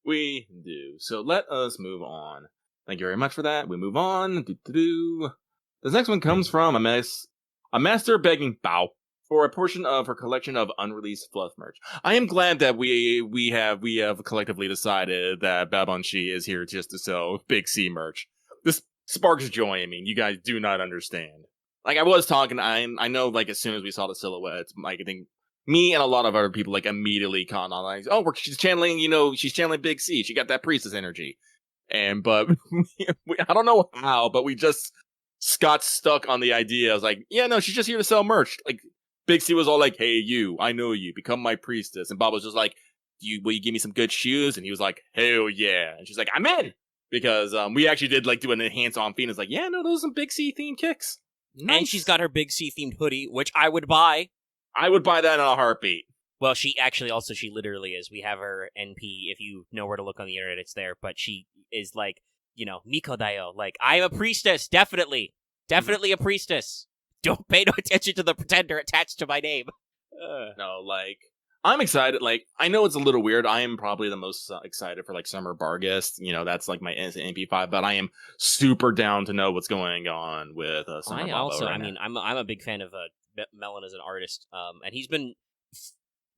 We do. So let us move on. Thank you very much for that. We move on. This next one comes from a master begging Bao for a portion of her collection of unreleased fluff merch. I am glad that we have collectively decided that Babonchi is here just to sell Big C merch. This sparks joy in me. You guys do not understand. Like, I was talking, I know, like, as soon as we saw the silhouettes, like, I think me and a lot of other people, like, immediately caught on, like, oh, she's channeling Big C. She got that priestess energy. But I don't know how, but we just got stuck on the idea. I was like, yeah, no, she's just here to sell merch. Like, Big C was all like, hey, you, I know you, become my priestess. And Bob was just like, will you give me some good shoes? And he was like, hell yeah. And she's like, I'm in. Because we actually did, like, do an hands-on feed. And it's like, yeah, no, those are some Big C-themed kicks. Nice. And she's got her Big C-themed hoodie, which I would buy. I would buy that in a heartbeat. Well, she literally is. We have her NP. If you know where to look on the internet, it's there. But she is like, Miko Dayo. Like, I'm a priestess, definitely. Definitely a priestess. Don't pay no attention to the pretender attached to my name. No, like, I'm excited. Like, I know it's a little weird. I am probably the most excited for, like, Summer Bargest. That's, like, my MP5. But I am super down to know what's going on with Summer Babo right now. I'm a big fan of Melon as an artist. And he's been...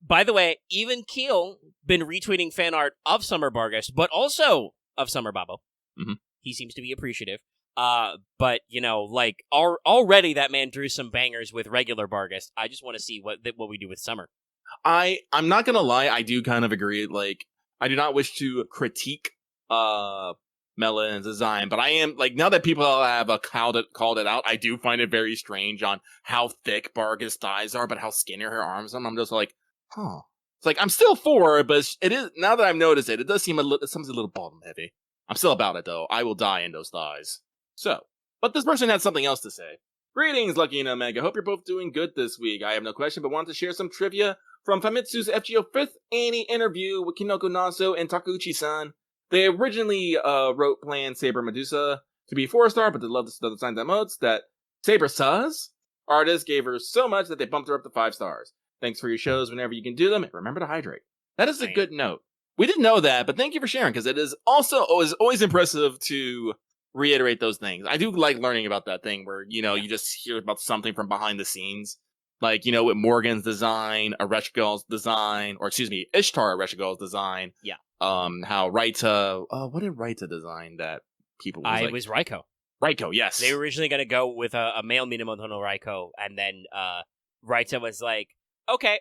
By the way, even Keel been retweeting fan art of Summer Bargest, but also of Summer Babo. Mm-hmm. He seems to be appreciative. But, already that man drew some bangers with regular Bargest. I just want to see what we do with Summer. I'm not gonna lie, I do kind of agree. Like, I do not wish to critique Melon's design, but I am, like, now that people have called it out, I do find it very strange on how thick Bargest's thighs are, but how skinny her arms are. I'm just like, huh. It's like, I'm still for it, but it is, now that I've noticed it, it does seem a little bottom heavy. I'm still about it, though. I will die in those thighs. So, but this person had something else to say. Greetings, Lucky and Omega. Hope you're both doing good this week. I have no question, but wanted to share some trivia from Famitsu's FGO 5th Annie interview with Kinoko Naso and Takeuchi-san. They originally wrote Plan Saber Medusa to be 4-star, but they love the design modes that Saber says. Artists gave her so much that they bumped her up to 5 stars. Thanks for your shows whenever you can do them, and remember to hydrate. That is a good note. We didn't know that, but thank you for sharing, because it is also always impressive to reiterate those things. I do like learning about that thing where, you just hear about something from behind the scenes. Like, with Morgan's design, Ishtar Ereshkigal's design. Yeah. How Raita, what did Raita design that people was It was Raiko. Raiko, yes. They were originally going to go with a male Minamoto no Raiko, and then Raita was like, okay,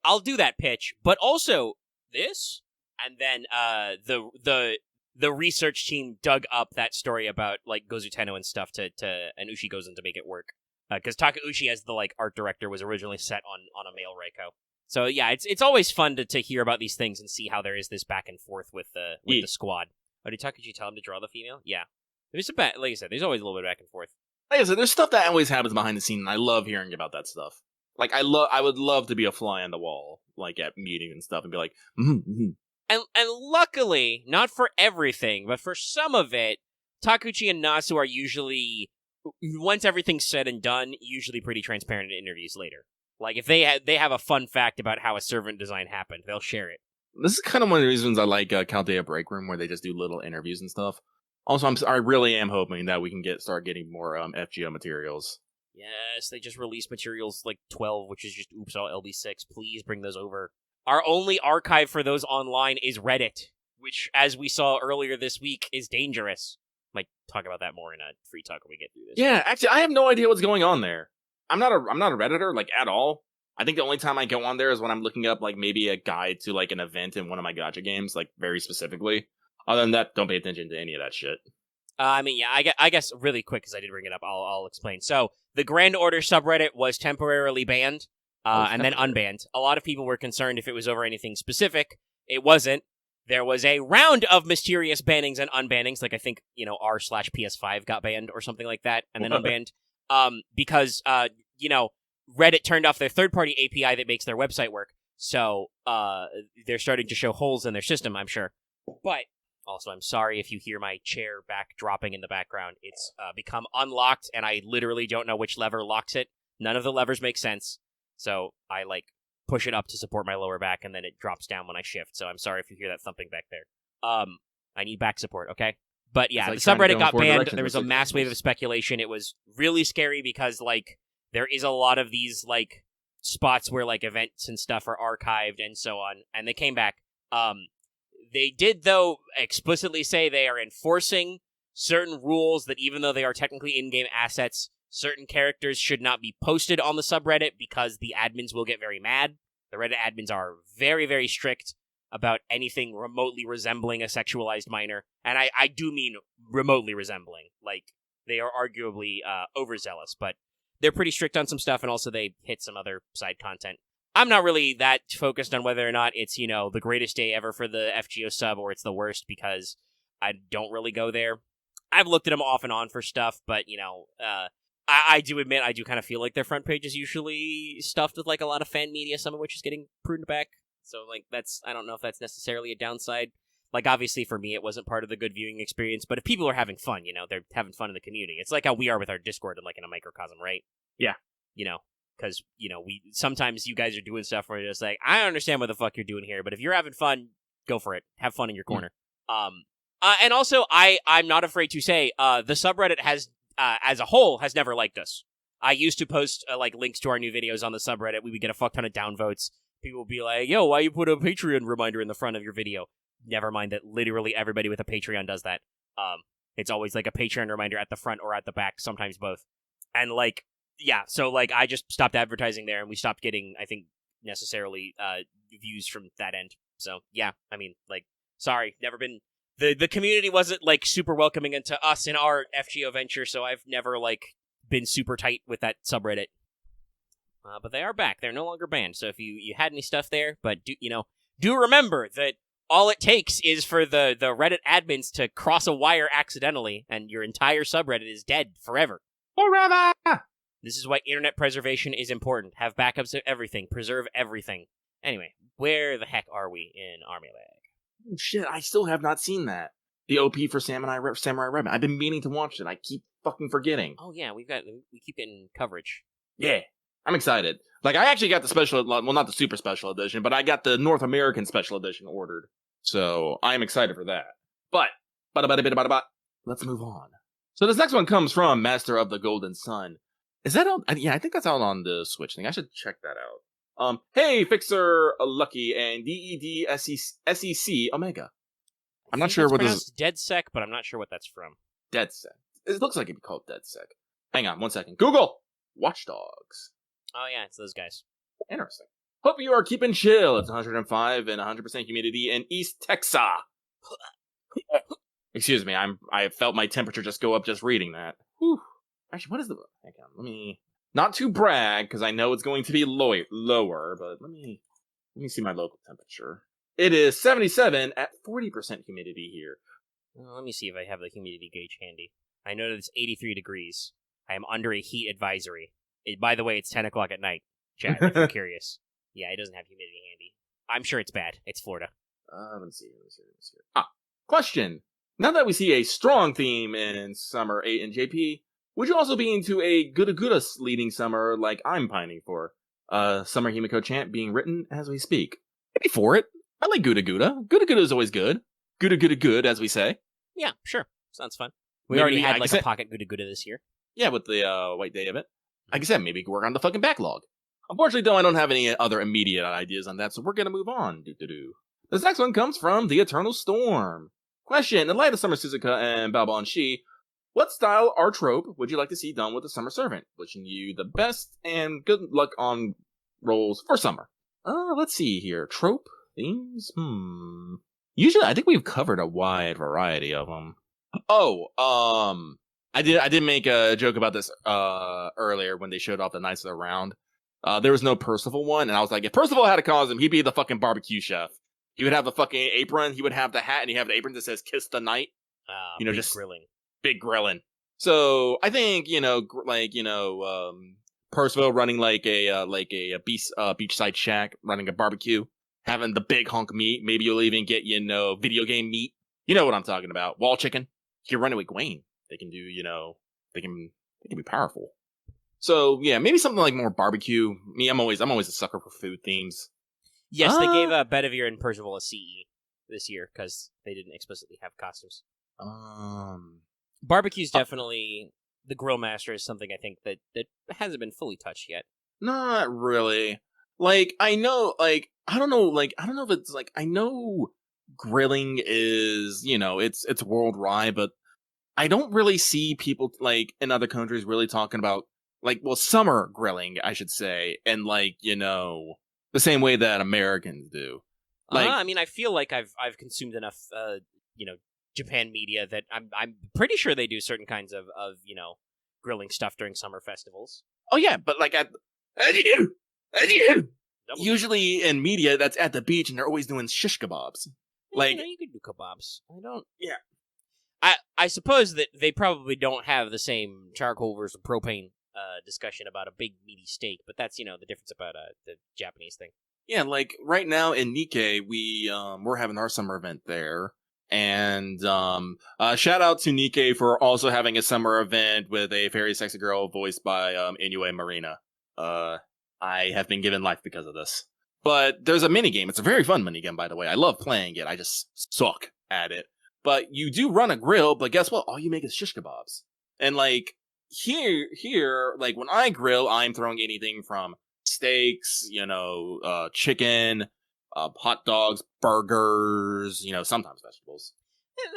I'll do that pitch, but also this? And then the research team dug up that story about, like, Gozu Tenno and stuff and Ushi goes in to make it work. Because Takeuchi, as the, like, art director, was originally set on a male Reiko. So yeah, it's always fun to hear about these things and see how there is this back and forth with the squad. Oh, did Takeuchi tell him to draw the female? Yeah, there's like I said, there's always a little bit of back and forth. Like I said, there's stuff that always happens behind the scene, and I love hearing about that stuff. Like, I would love to be a fly on the wall, like at meetings and stuff, and be like, And luckily, not for everything, but for some of it, Takeuchi and Nasu are usually, once everything's said and done, usually pretty transparent in interviews later. Like, if they have a fun fact about how a servant design happened, they'll share it. This is kind of one of the reasons I like Chaldea Break Room, where they just do little interviews and stuff. Also, I really am hoping that we can start getting more FGO materials. Yes, they just released materials like 12, which is just oops all LB6. Please bring those over. Our only archive for those online is Reddit, which, as we saw earlier this week, is dangerous. Might talk about that more in a free talk when we get through this. Yeah, actually, I have no idea what's going on there. I'm not a Redditor, like, at all. I think the only time I go on there is when I'm looking up, like, maybe a guide to, like, an event in one of my gacha games, like, very specifically. Other than that, don't pay attention to any of that shit. I guess really quick, because I did bring it up, I'll explain. So, the Grand Order subreddit was temporarily banned, and then unbanned. A lot of people were concerned if it was over anything specific. It wasn't. There was a round of mysterious bannings and unbannings, like I think, r/PS5 got banned or something like that, and then unbanned, because, Reddit turned off their third-party API that makes their website work, so they're starting to show holes in their system, I'm sure. But, also, I'm sorry if you hear my chair back dropping in the background. It's become unlocked, and I literally don't know which lever locks it. None of the levers make sense, so I, push it up to support my lower back, and then it drops down when I shift, so I'm sorry if you hear that thumping back there. I need back support, okay? But yeah, the subreddit got banned. There was a mass wave of speculation. It was really scary because, there is a lot of these, spots where, events and stuff are archived and so on, and they came back. They did, though, explicitly say they are enforcing certain rules that even though they are technically in-game assets, certain characters should not be posted on the subreddit because the admins will get very mad. The Reddit admins are very, very strict about anything remotely resembling a sexualized minor, and I do mean remotely resembling. They are arguably overzealous, but they're pretty strict on some stuff, and also they hit some other side content. I'm not really that focused on whether or not it's, the greatest day ever for the FGO sub or it's the worst, because I don't really go there. I've looked at them off and on for stuff, but, I do admit I do kind of feel like their front page is usually stuffed with, a lot of fan media, some of which is getting pruned back. So, I don't know if that's necessarily a downside. Obviously for me, it wasn't part of the good viewing experience, but if people are having fun, they're having fun in the community. It's like how we are with our Discord and, in a microcosm, right? Yeah. Because, sometimes you guys are doing stuff where you're just like, I don't understand what the fuck you're doing here, but if you're having fun, go for it. Have fun in your corner. And also, I'm not afraid to say, the subreddit has, as a whole, has never liked us. I used to post, links to our new videos on the subreddit. We would get a fuck ton of downvotes. People would be like, yo, why you put a Patreon reminder in the front of your video? Never mind that literally everybody with a Patreon does that. It's always, a Patreon reminder at the front or at the back, sometimes both. And, yeah, so, I just stopped advertising there, and we stopped getting, I think, necessarily, views from that end. So, yeah, I mean, sorry, never been... The community wasn't, super welcoming into us in our FGO venture, so I've never, been super tight with that subreddit. But they are back. They're no longer banned, so if you had any stuff there, but, do remember that all it takes is for the Reddit admins to cross a wire accidentally, and your entire subreddit is dead forever. Forever! This is why internet preservation is important. Have backups of everything. Preserve everything. Anyway, where the heck are we in Army Lag? Oh, shit, I still have not seen that. The OP for Samurai Robyn. I've been meaning to watch it. I keep fucking forgetting. Oh yeah, we keep getting coverage. Yeah, I'm excited. I actually got the special, well, not the super special edition, but I got the North American special edition ordered. So I'm excited for that. But, let's move on. So this next one comes from Master of the Golden Sun. Is that on? Yeah, I think that's out on the Switch thing. I should check that out. Hey, Fixer Lucky and DEDSEC Omega. I'm not sure what this is. DeadSec, but I'm not sure what that's from. DeadSec. It looks like it'd be called DeadSec. Hang on 1 second. Google! Watch Dogs. Oh yeah, it's those guys. Interesting. Hope you are keeping chill. It's 105 and 100% humidity in East Texas. Excuse me, I felt my temperature just go up just reading that. Whew. Actually, what is the... Hang on, let me... Not to brag, because I know it's going to be lower, but let me see my local temperature. It is 77 at 40% humidity here. Well, let me see if I have the humidity gauge handy. I know that it's 83 degrees. I am under a heat advisory. By the way, it's 10 o'clock at night, chat, if you're curious. Yeah, it doesn't have humidity handy. I'm sure it's bad. It's Florida. Let me see. Question. Now that we see a strong theme in Summer 8 and JP, would you also be into a Guda leading summer like I'm pining for? Summer Himiko chant being written as we speak. Maybe for it. I like Guda. Guda is always good. Good, as we say. Yeah, sure. Sounds fun. We already had a pocket Guda this year. Yeah, with the White Day of it. like I said, maybe we can work on the fucking backlog. Unfortunately, though, I don't have any other immediate ideas on that, so we're gonna move on. This next one comes from The Eternal Storm. Question: in light of Summer Suzuka and Balba and Shi, what style or trope would you like to see done with the Summer Servant? Wishing you the best and good luck on rolls for summer. Let's see here. Trope themes. Usually, I think we've covered a wide variety of them. I did make a joke about this earlier when they showed off the Knights of the Round. There was no Percival one, and I was like, if Percival had a costume, he'd be the fucking barbecue chef. He would have the fucking apron, he would have the hat, and he have the apron that says "Kiss the Knight." Just grilling. Big grilling. So I think Percival running like a beachside shack, running a barbecue, having the big hunk of meat. Maybe you'll even get video game meat. You know what I'm talking about? Wall chicken. You're running with Gwaine. They can do they can be powerful. So yeah, maybe something like more barbecue. Me, I'm always a sucker for food themes. Yes, they gave Bedivere and Percival a CE this year because they didn't explicitly have costumes. Barbecue's definitely the grill master is something I think that hasn't been fully touched yet. Not really. I know if it's I know grilling is, it's worldwide, but I don't really see people in other countries really talking about summer grilling, I should say, and the same way that Americans do. I feel like I've consumed enough Japan media that I'm pretty sure they do certain kinds of grilling stuff during summer festivals. Oh yeah, but usually in media that's at the beach and they're always doing shish kebabs. You could do kebabs. I suppose that they probably don't have the same charcoal versus propane discussion about a big meaty steak, but that's the difference about the Japanese thing. Yeah, right now in Nikkei we're having our summer event there. And shout out to Nikkei for also having a summer event with a very sexy girl voiced by Inoue Marina. I have been given life because of this. But there's a minigame. It's a very fun minigame, by the way. I love playing it. I just suck at it. But you do run a grill, but guess what? All you make is shish kebabs. And here, when I grill, I'm throwing anything from steaks, chicken, hot dogs, burgers, sometimes vegetables.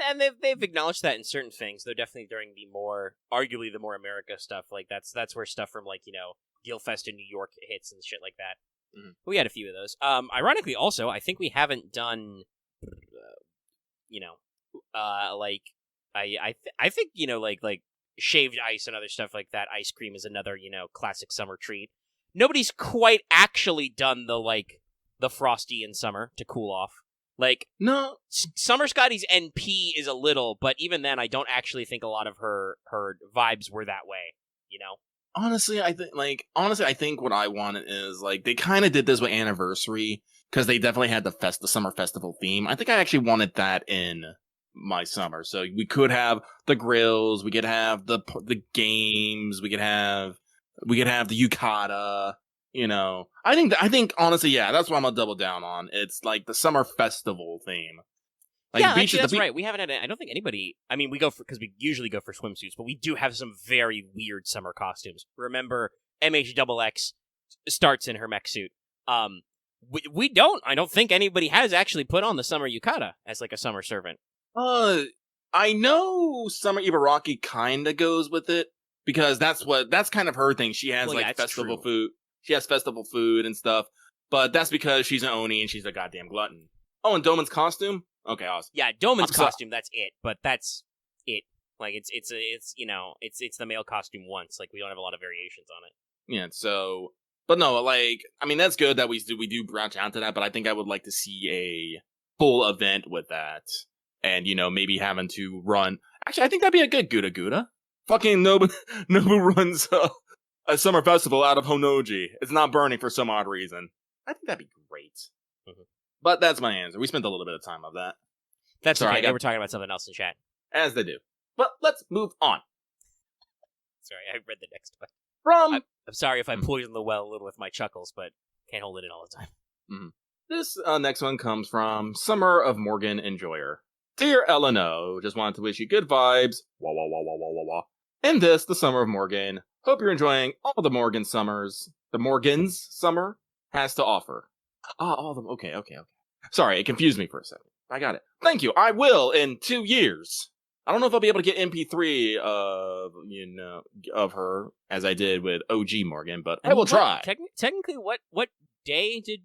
And they've acknowledged that in certain things, though definitely during arguably the more America stuff, that's where stuff from Dealfest in New York hits and shit like that. Mm-hmm. We had a few of those. Ironically, also, I think we haven't done, I think shaved ice and other stuff like that. Ice cream is another classic summer treat. Nobody's quite actually done the Frosty in summer to cool off. No, Summer Scotty's NP is a little, but even then, I don't actually think a lot of her vibes were that way. Honestly, I think what I wanted is they kind of did this with Anniversary because they definitely had the summer festival theme. I think I actually wanted that in my summer, so we could have the grills, we could have the games, we could have the yukata. I think honestly, yeah, that's what I'm gonna double down on. It's the summer festival theme. Actually, that's right. We haven't had. I don't think anybody. I mean, because we usually go for swimsuits, but we do have some very weird summer costumes. Remember, MHXX starts in her mech suit. We don't. I don't think anybody has actually put on the summer yukata as a summer servant. I know Summer Ibaraki kind of goes with it because that's kind of her thing. She has festival food. She has festival food and stuff, but that's because she's an Oni and she's a goddamn glutton. Oh, and Doman's costume. Okay, awesome. Yeah, Doman's costume. That's it. But that's it. It's the male costume once. We don't have a lot of variations on it. Yeah. So, but no, that's good that we do branch out to that. But I think I would like to see a full event with that, and maybe having to run. Actually, I think that'd be a good Gouda Gouda. Fucking Nobu runs a summer festival out of Honoji. It's not burning for some odd reason. I think that'd be great. Mm-hmm. But that's my answer. We spent a little bit of time on that. That's okay. They were talking about something else in chat. As they do. But let's move on. Sorry, I read the next one. I'm sorry if I poisoned the well a little with my chuckles, but can't hold it in all the time. Mm-hmm. This next one comes from Summer of Morgan Enjoyer. Dear LNO, just wanted to wish you good vibes. Wah wah wah wah wah wah wah. In this, the Summer of Morgan, Hope you're enjoying all the Morgan's summer has to offer. All of them. Okay. Sorry, it confused me for a second. I got it. Thank you. I will in 2 years. I don't know if I'll be able to get MP3 of her as I did with OG Morgan, but I will try. Technically, what day did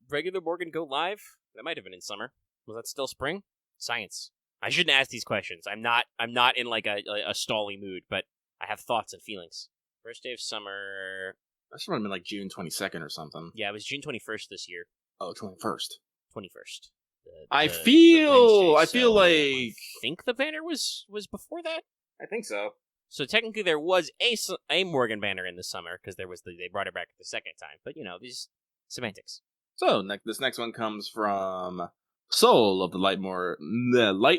regular Morgan go live? That might have been in summer. Was that still spring? Science. I shouldn't ask these questions. I'm not in like a stally mood, but I have thoughts and feelings. First day of summer. That should have been like June 22nd or something. Yeah, it was June 21st this year. Oh, 21st. 21st. I feel like I think the banner was before that. I think so. So technically, there was a Morgan banner in the summer because they brought it back the second time. But these semantics. So this next one comes from Soul of the Light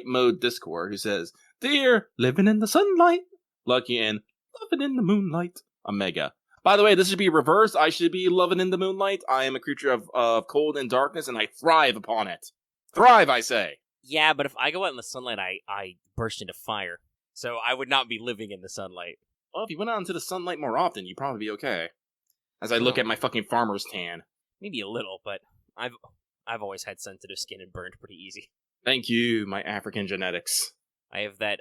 Mode Discord, who says, "Dear, living in the sunlight, lucky and loving in the moonlight, Omega." By the way, this should be reversed. I should be loving in the moonlight. I am a creature of cold and darkness, and I thrive upon it. Thrive, I say. Yeah, but if I go out in the sunlight, I burst into fire. So I would not be living in the sunlight. Well, if you went out into the sunlight more often, you'd probably be okay. As I look at my fucking farmer's tan. Maybe a little, but I've always had sensitive skin and burned pretty easy. Thank you, my African genetics. I have that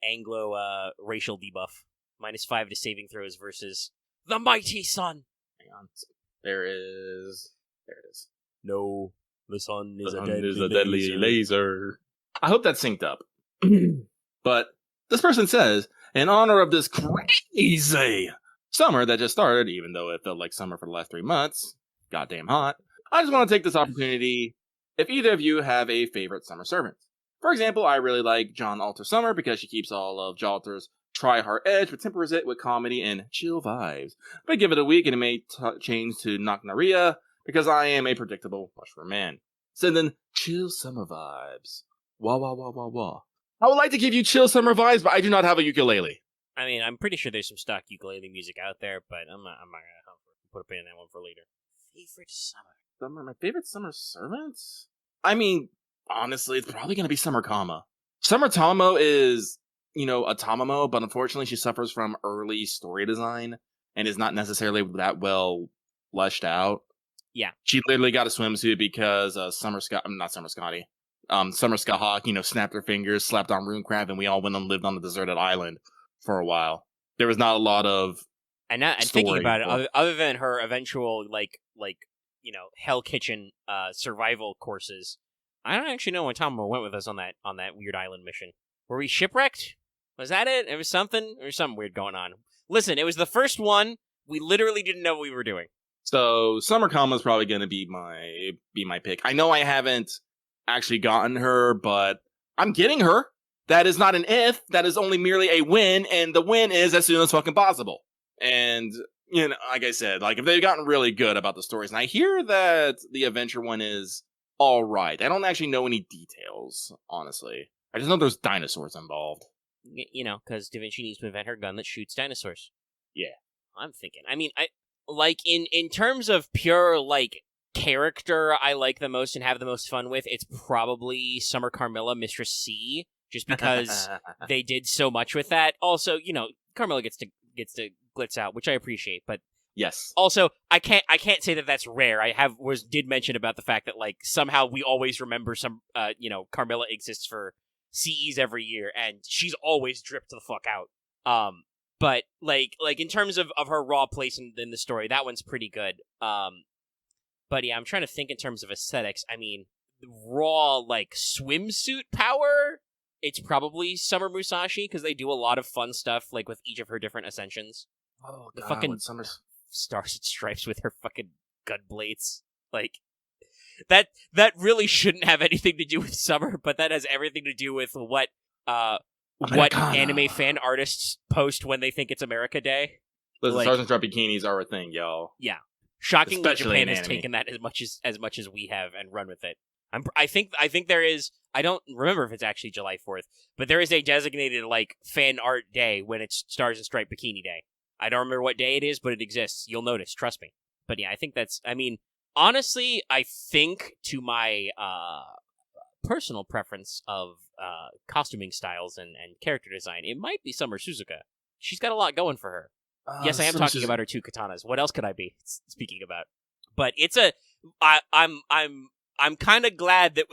Anglo racial debuff. -5 to saving throws versus the mighty sun. Hang on. There it is. No, the sun is a deadly laser. I hope that synced up. But this person says, in honor of this crazy summer that just started, even though it felt like summer for the last 3 months, goddamn hot, I just want to take this opportunity if either of you have a favorite summer servant. For example, I really like John Alter Summer because she keeps all of Jalter's try-hard edge, but tempers it with comedy and chill vibes. But give it a week and it may change to Naknaria because I am a predictable mushroom man. Send in chill summer vibes. Wah wah wah wah wah. I would like to give you chill summer vibes, but I do not have a ukulele. I mean, I'm pretty sure there's some stock ukulele music out there, but I'm not gonna put a pin in that one for later. Favorite summer? My favorite summer servants? I mean, honestly, it's probably gonna be Summer Kama. Summer Tamamo is, a Tamamo, but unfortunately she suffers from early story design and is not necessarily that well fleshed out. Yeah. She literally got a swimsuit because Summer Scott Hawk, snapped her fingers, slapped on Runecraft, and we all went and lived on the deserted island for a while. There was not a lot of and thinking about it, other than her eventual Hell Kitchen survival courses, I don't actually know when Tamamo went with us on that weird island mission. Were we shipwrecked? Was that it? There was something weird going on. Listen, it was the first one. We literally didn't know what we were doing. So Summer Kama is probably going to be my pick. I know I haven't actually gotten her, but I'm getting her. That is not an if. That is only merely a win, and the win is as soon as fucking possible. And like I said, if they've gotten really good about the stories, and I hear that the adventure one is all right. I don't actually know any details, honestly. I just know there's dinosaurs involved. Because Da Vinci needs to invent her gun that shoots dinosaurs. Yeah. I'm thinking. I mean, in terms of pure, character I like the most and have the most fun with, it's probably Summer Carmilla, Mistress C, just because they did so much with that. Also, Carmilla gets to glitz out, which I appreciate, but yes. Also, I can't say that that's rare. I did mention about the fact that somehow we always remember Carmilla exists for CEs every year, and she's always dripped the fuck out. But in terms of her raw place in the story, that one's pretty good. But yeah, I'm trying to think in terms of aesthetics. I mean, raw swimsuit power. It's probably Summer Musashi because they do a lot of fun stuff with each of her different ascensions. Oh, the God, fucking Summer Stars and Stripes with her fucking gun blades. That really shouldn't have anything to do with Summer, but that has everything to do with what anime fan artists post when they think it's America Day. Listen, Stars and Stripes bikinis are a thing, y'all. Yeah. Shockingly, Especially Japan has taken that as much as we have and run with it. I think there is. I don't remember if it's actually July 4th, but there is a designated fan art day when it's Stars and Stripe Bikini Day. I don't remember what day it is, but it exists. You'll notice, trust me. But yeah, I think that's. I mean, honestly, I think to my personal preference of costuming styles and character design, it might be Summer Suzuka, she's got a lot going for her. Yes, I am Summer talking about her 2 katanas. What else could I be speaking about? But it's a I'm kind of glad that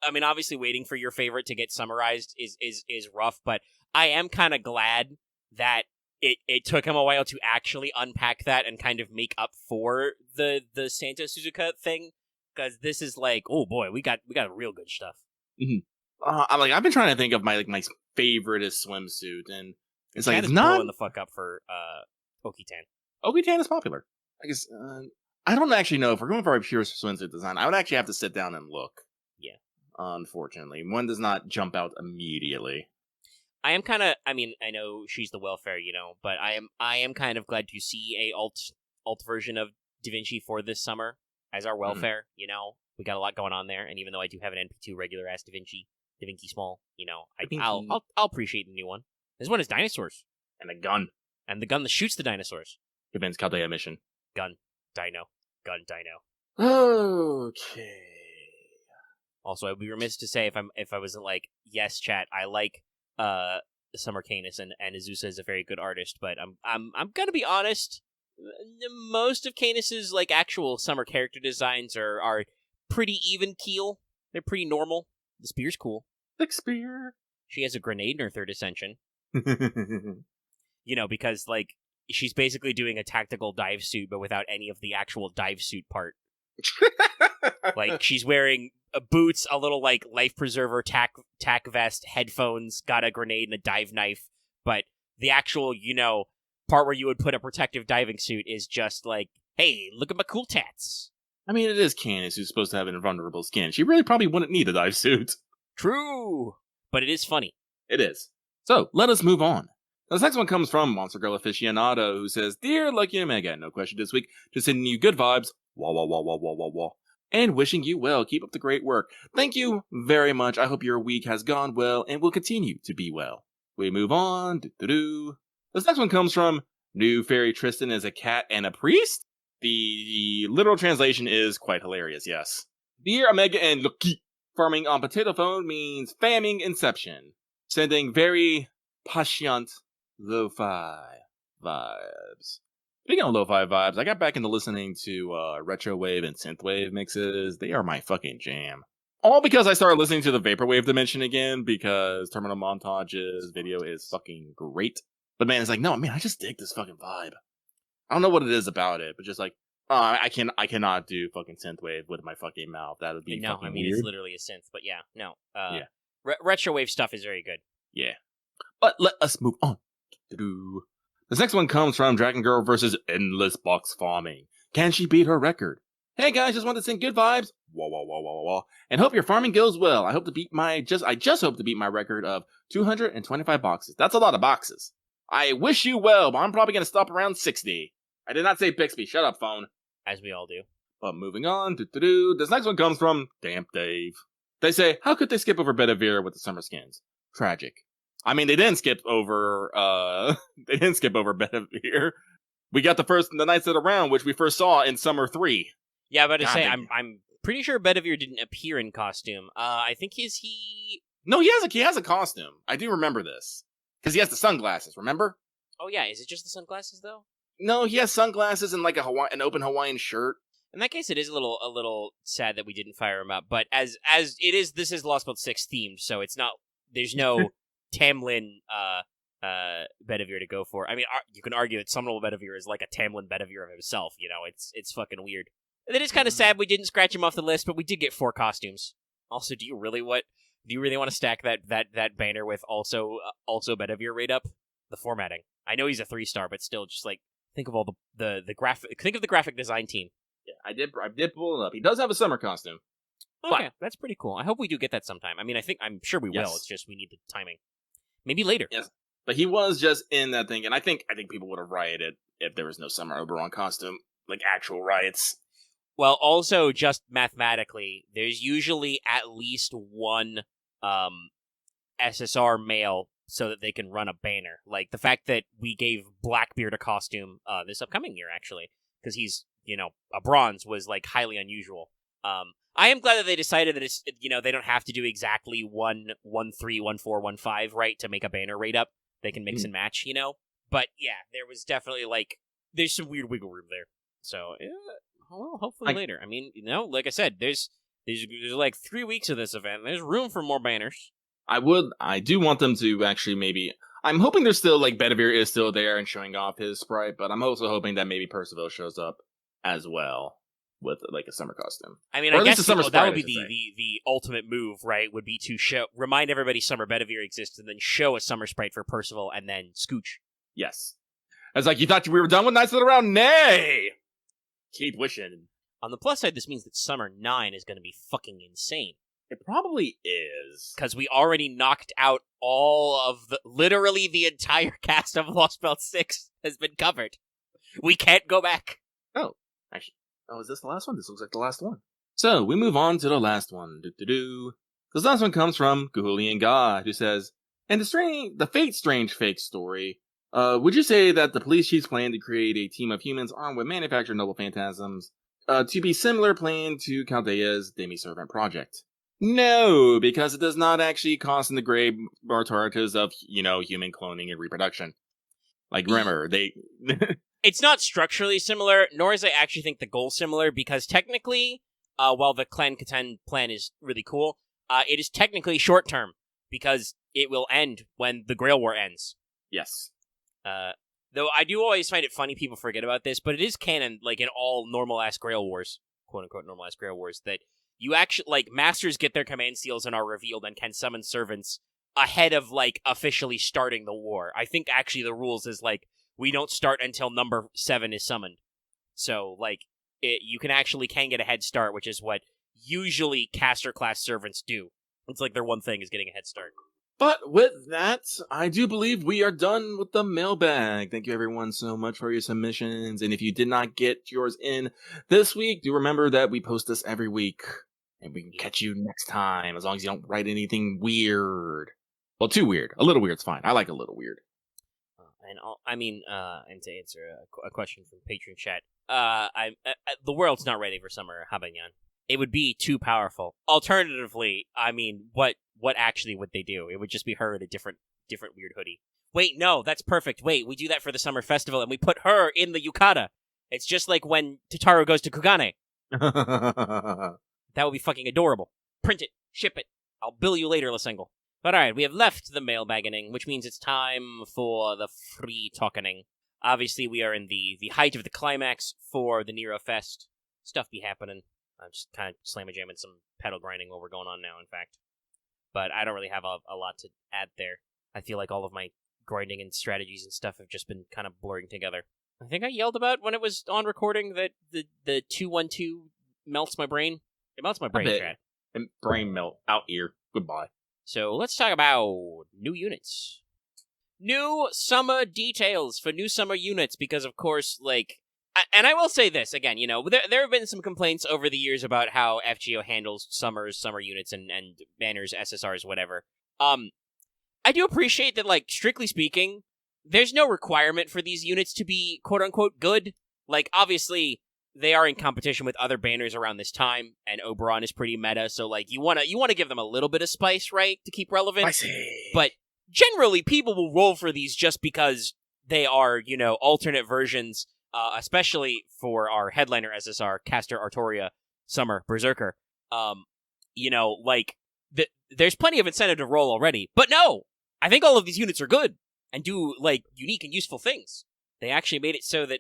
I mean, obviously waiting for your favorite to get summarized is rough, but I am kind of glad that it took him a while to actually unpack that and kind of make up for the Santa Suzuka thing, because this is like, oh boy, we got real good stuff. I've been trying to think of my favoriteest swimsuit, and it's Chan like it's is not blowing the fuck up for Okitan. Okitan is popular. I guess I don't actually know if we're going for a pure swimsuit design. I would actually have to sit down and look. Yeah, unfortunately, one does not jump out immediately. I am kind of. I mean, I know she's the welfare, but I am kind of glad to see a alt version of Da Vinci for this summer as our welfare. We got a lot going on there, and even though I do have an NP2 regular ass Da Vinci small, I'll appreciate the new one. This one is dinosaurs And a gun. and the gun that shoots the dinosaurs. Events Caldea mission. Gun, dino. Okay. Also, I'd be remiss to say if I wasn't like, yes, chat, I like Summer Canis and Azusa is a very good artist, but I'm gonna be honest. Most of Canis's like actual summer character designs are pretty even keel. They're pretty normal. The spear's cool. Thick spear. She has a grenade in her 3rd ascension. Because like she's basically doing a tactical dive suit, but without any of the actual dive suit part. Like she's wearing boots, a little like life preserver, tack vest, headphones, got a grenade and a dive knife, but the actual part where you would put a protective diving suit is just like, hey, look at my cool tats. I mean, it is Canis who's supposed to have an invulnerable skin. She really probably wouldn't need a dive suit. True, but it is funny. It is. So, let us move on. This next one comes from Monster Girl Aficionado, who says, Dear Lucky Omega, no question this week, just sending you good vibes, wah wah wah wah wah wah wah, and wishing you well. Keep up the great work. Thank you very much. I hope your week has gone well and will continue to be well. We move on. This next one comes from New Fairy Tristan as a cat and a priest. The literal translation is quite hilarious, yes. Dear Omega and Lucky, farming on potato phone means famming inception. Sending very patient lo-fi vibes. Speaking of lo-fi vibes, I got back into listening to retro wave and synthwave mixes. They are my fucking jam. All because I started listening to the vaporwave dimension again, because Terminal Montage's video is fucking great. But man, it's like, no, man, I just dig this fucking vibe. I don't know what it is about it, but just like, I cannot do fucking synthwave with my fucking mouth. That would be fucking weird. It's literally a synth, but yeah, no. Yeah. Retrowave stuff is very good. Yeah. But let us move on. This next one comes from Dragon Girl versus Endless Box Farming. Can she beat her record? Hey guys, just want to send good vibes. Wah wah wah wah wah. And hope your farming goes well. I hope to beat I just hope to beat my record of 225 boxes. That's a lot of boxes. I wish you well, but I'm probably gonna stop around 60. I did not say Bixby. Shut up, phone. As we all do. But moving on. This next one comes from Damp Dave. They say, how could they skip over Bedivere with the summer skins? Tragic. I mean, they didn't skip over Bedivere. We got the Knights of the Round, which we first saw in Summer 3. Yeah, but I'm pretty sure Bedivere didn't appear in costume. I think he? No, he has a costume. I do remember this because he has the sunglasses. Remember? Oh yeah, is it just the sunglasses though? No, he has sunglasses and like an open Hawaiian shirt. In that case, it is a little sad that we didn't fire him up. But as it is, this is Lost Bolt 6 themed, so it's not. There's no Tamlin Bedivere to go for. I mean, you can argue that Summonable Bedivere is like a Tamlin Bedivere of himself. It's fucking weird. And it is kind of sad we didn't scratch him off the list, but we did get 4 costumes. Also, do you really want to stack that banner with also Bedivere rate up? The formatting. I know he's a 3-star, but still, just like think of all the graphic. Think of the graphic design team. Yeah, I did pull it up. He does have a summer costume. Okay, that's pretty cool. I hope we do get that sometime. I mean, I'm sure we will. It's just we need the timing. Maybe later. Yes, but he was just in that thing, and I think people would have rioted if there was no Summer Oberon costume, like actual riots. Well, also just mathematically, there's usually at least one SSR male so that they can run a banner. Like the fact that we gave Blackbeard a costume this upcoming year, actually, because he's a bronze was like highly unusual. I am glad that they decided that it's they don't have to do exactly 1, 1, 3, 1, 4, 1, 5 right to make a banner rate up. They can mix and match, But yeah, there was definitely like there's some weird wiggle room there. So well, hopefully later. I mean, like I said, there's like 3 weeks of this event. There's room for more banners. I do want them to actually maybe. I'm hoping there's still like Bedivere is still there and showing off his sprite, but I'm also hoping that maybe Percival shows up as well with like a summer costume. I mean, or I at least guess a summer that sprite, would be the ultimate move, right? Would be to remind everybody Summer Bedivere exists, and then show a summer sprite for Percival, and then scooch. Yes. I was like, you thought we were done with Knights of the Round? Nay! Keep wishing. On the plus side, this means that Summer 9 is going to be fucking insane. It probably is. Because we already knocked out literally the entire cast of Lost Belt 6 has been covered. We can't go back. Oh, actually. Oh, is this the last one? This looks like the last one. So, we move on to the last one. This last one comes from Gahulian God, who says, and the Fate Strange fake story, would you say that the police chief's plan to create a team of humans armed with manufactured noble phantasms to be similar plan to Caldea's Demi-Servant project? No, because it does not actually cost in the grave authorities of, human cloning and reproduction. Like, remember, It's not structurally similar, nor is I actually think the goal similar, because technically, while the Clan Catan plan is really cool, it is technically short-term, because it will end when the Grail War ends. Yes. Though I do always find it funny people forget about this, but it is canon, like in all normal-ass Grail Wars, quote-unquote normal-ass Grail Wars, that you actually, like, masters get their command seals and are revealed and can summon servants ahead of, like, officially starting the war. I think, actually, the rules is, like, we don't start until number 7 is summoned. So, like, you can get a head start, which is what usually caster-class servants do. It's like their one thing is getting a head start. But with that, I do believe we are done with the mailbag. Thank you everyone so much for your submissions. And if you did not get yours in this week, do remember that we post this every week. And we can catch you next time, as long as you don't write anything weird. Well, too weird. A little weird's fine. I like a little weird. And to answer a question from Patreon chat, the world's not ready for Summer Habanyan. It would be too powerful. Alternatively, I mean, what actually would they do? It would just be her in a different weird hoodie. Wait, no, that's perfect. Wait, we do that for the summer festival, and we put her in the yukata. It's just like when Totaro goes to Kugane. That would be fucking adorable. Print it. Ship it. I'll bill you later, Lasengle. But alright, we have left the mailbagging, which means it's time for the free talking. Obviously, we are in the height of the climax for the Nero Fest. Stuff be happening. I'm just kind of slam-a-jamming some pedal grinding while we're going on now, in fact. But I don't really have a lot to add there. I feel like all of my grinding and strategies and stuff have just been kind of blurring together. I think I yelled about when it was on recording that the 212 melts my brain. It melts my brain, Chad. And brain melt out here. Goodbye. So let's talk about new units. New summer details for new summer units, because of course, like, and I will say this again, there have been some complaints over the years about how FGO handles summer units and banners, SSRs, whatever. I do appreciate that, like, strictly speaking, there's no requirement for these units to be quote-unquote good. Like, obviously, they are in competition with other banners around this time, and Oberon is pretty meta, so, like, you wanna give them a little bit of spice, right, to keep relevant? Spicy. But generally, people will roll for these just because they are, alternate versions, especially for our headliner SSR, Castoria Summer Berserker. There's plenty of incentive to roll already, but no! I think all of these units are good, and do, like, unique and useful things. They actually made it so that,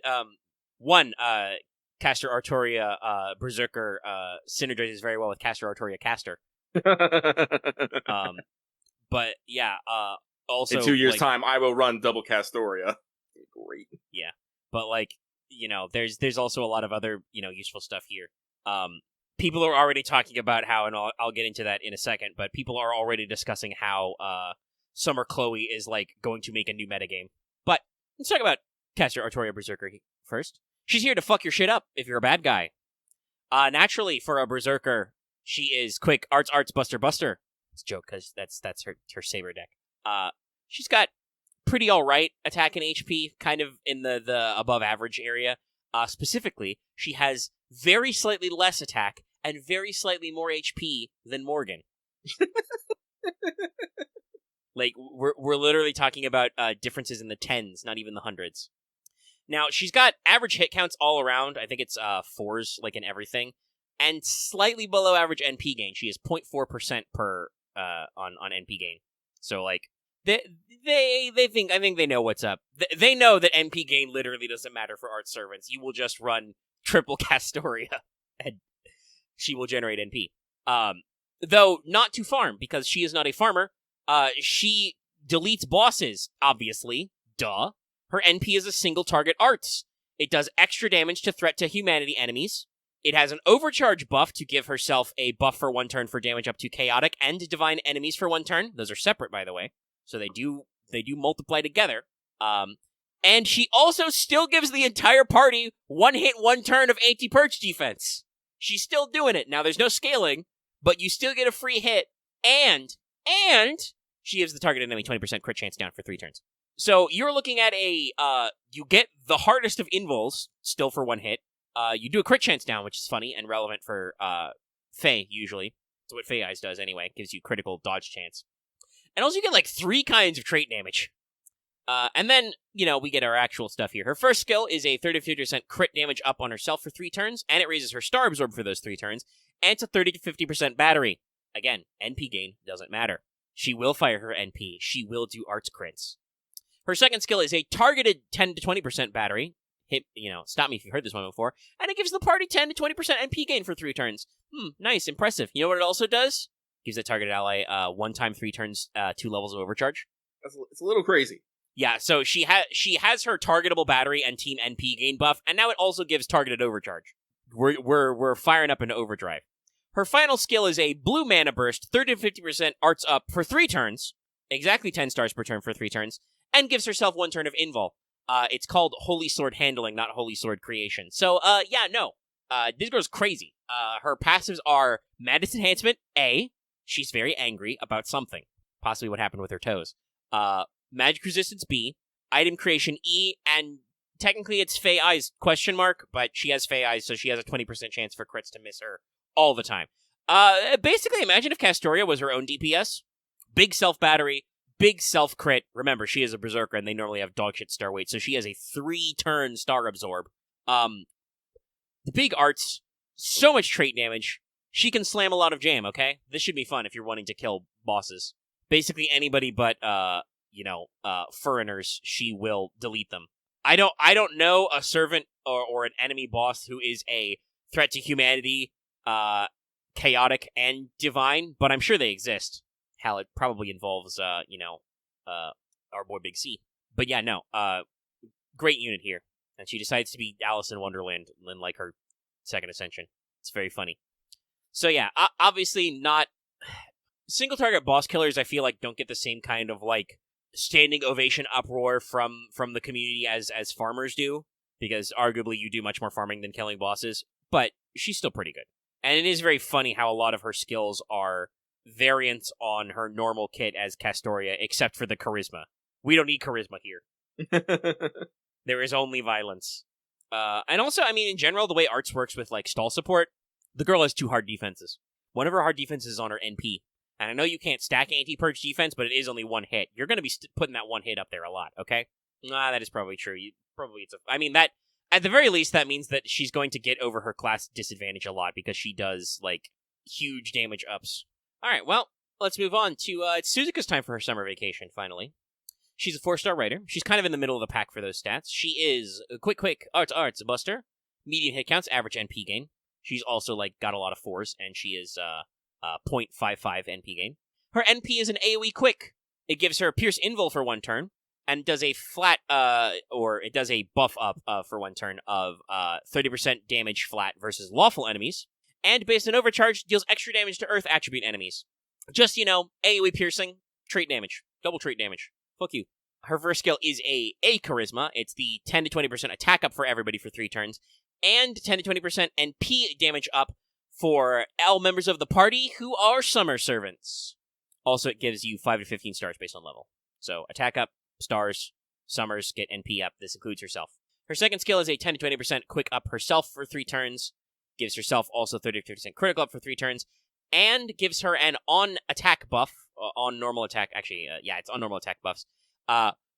Castor Artoria Berserker synergizes very well with Castor Artoria Caster. But yeah, also in 2 years' like, time, I will run double Castoria. Great. Yeah, but like, there's also a lot of other useful stuff here. People are already talking about how, and I'll get into that in a second, but people are already discussing how Summer Chloe is like going to make a new metagame. But let's talk about Castor Artoria Berserker first. She's here to fuck your shit up if you're a bad guy. Naturally, for a Berserker, she is quick, arts, buster. It's a joke, because that's her saber deck. She's got pretty alright attack and HP, kind of in the above average area. Specifically, she has very slightly less attack and very slightly more HP than Morgan. Like, we're literally talking about differences in the tens, not even the hundreds. Now, she's got average hit counts all around. I think it's 4s, like, in everything. And slightly below average NP gain. She is 0.4% per on NP gain. So, like, I think they know what's up. They know that NP gain literally doesn't matter for art servants. You will just run triple Castoria, and she will generate NP. Though not to farm, because she is not a farmer. She deletes bosses, obviously. Duh. Her NP is a single target arts. It does extra damage to threat to humanity enemies. It has an overcharge buff to give herself a buff for 1 turn for damage up to chaotic and divine enemies for 1 turn. Those are separate, by the way. So they do multiply together. And she also still gives the entire party 1 hit, 1 turn of anti-perch defense. She's still doing it. Now, there's no scaling, but you still get a free hit, and she gives the target enemy 20% crit chance down for 3 turns. So you're looking at you get the hardest of invols, still for 1 hit. You do a crit chance down, which is funny and relevant for Fae, usually. That's what Fae Eyes does anyway. It gives you critical dodge chance. And also you get like 3 kinds of trait damage. And then, we get our actual stuff here. Her first skill is a 30-50% crit damage up on herself for 3 turns, and it raises her star absorb for those 3 turns, and it's a 30-50% battery. Again, NP gain doesn't matter. She will fire her NP. She will do arts crits. Her second skill is a targeted 10-20% battery. Hit, stop me if you've heard this one before. And it gives the party 10-20% NP gain for 3 turns. Nice, impressive. You know what it also does? Gives the targeted ally 1 time 3 turns, 2 levels of overcharge. It's a little crazy. Yeah, so she has her targetable battery and team NP gain buff, and now it also gives targeted overcharge. We're firing up into overdrive. Her final skill is a blue mana burst, 30-50% arts up for 3 turns, exactly 10 stars per turn for 3 turns, and gives herself 1 turn of invul. It's called Holy Sword Handling, not Holy Sword Creation. So, this girl's crazy. Her passives are Madness Enhancement, A. She's very angry about something, possibly what happened with her toes. Magic Resistance, B. Item Creation, E. And technically it's Fae Eyes, ? But she has Fae Eyes, so she has a 20% chance for crits to miss her all the time. Basically, imagine if Castoria was her own DPS. Big self-battery, big self-crit. Remember, she is a Berserker, and they normally have dogshit star weight, so she has a 3-turn star absorb. The big arts, so much trait damage. She can slam a lot of jam, okay? This should be fun if you're wanting to kill bosses. Basically anybody but, foreigners, she will delete them. I don't know a servant or an enemy boss who is a threat to humanity, chaotic, and divine, but I'm sure they exist. Hell, it probably involves, our boy Big C. But yeah, no, great unit here. And she decides to be Alice in Wonderland in, like, her second ascension. It's very funny. So yeah, obviously not... Single target boss killers, I feel like, don't get the same kind of, like, standing ovation uproar from the community as farmers do, because arguably you do much more farming than killing bosses, but she's still pretty good. And it is very funny how a lot of her skills are variants on her normal kit as Castoria, except for the charisma. We don't need charisma here. There is only violence. And also, I mean, in general, the way arts works with, like, stall support, the girl has 2 hard defenses. One of her hard defenses is on her NP. And I know you can't stack anti-purge defense, but it is only 1 hit. You're going to be putting that 1 hit up there a lot, okay? That is probably true. That, at the very least, that means that she's going to get over her class disadvantage a lot, because she does, like, huge damage ups. Alright, well, let's move on to, it's Suzuka's time for her summer vacation, finally. She's a 4-star writer. She's kind of in the middle of the pack for those stats. She is a quick, arts, buster. Median hit counts, average NP gain. She's also, like, got a lot of 4s, and she is, 0.55 NP gain. Her NP is an AoE quick. It gives her Pierce Invul for 1 turn, and does a flat, it does a buff up for 1 turn of 30% damage flat versus lawful enemies, and based on overcharge, deals extra damage to Earth attribute enemies. Just, AoE piercing, trait damage, double trait damage. Fuck you. Her first skill is a charisma. It's the 10-20% attack up for everybody for 3 turns, and 10-20% NP damage up for all members of the party who are summer servants. Also, it gives you 5-15 stars based on level. So, attack up, stars, summers get NP up. This includes herself. Her second skill is a 10-20% quick up herself for 3 turns. Gives herself also 30-50% critical up for 3 turns. And gives her an on-attack buff, on normal attack. Actually, yeah, it's on normal attack buffs.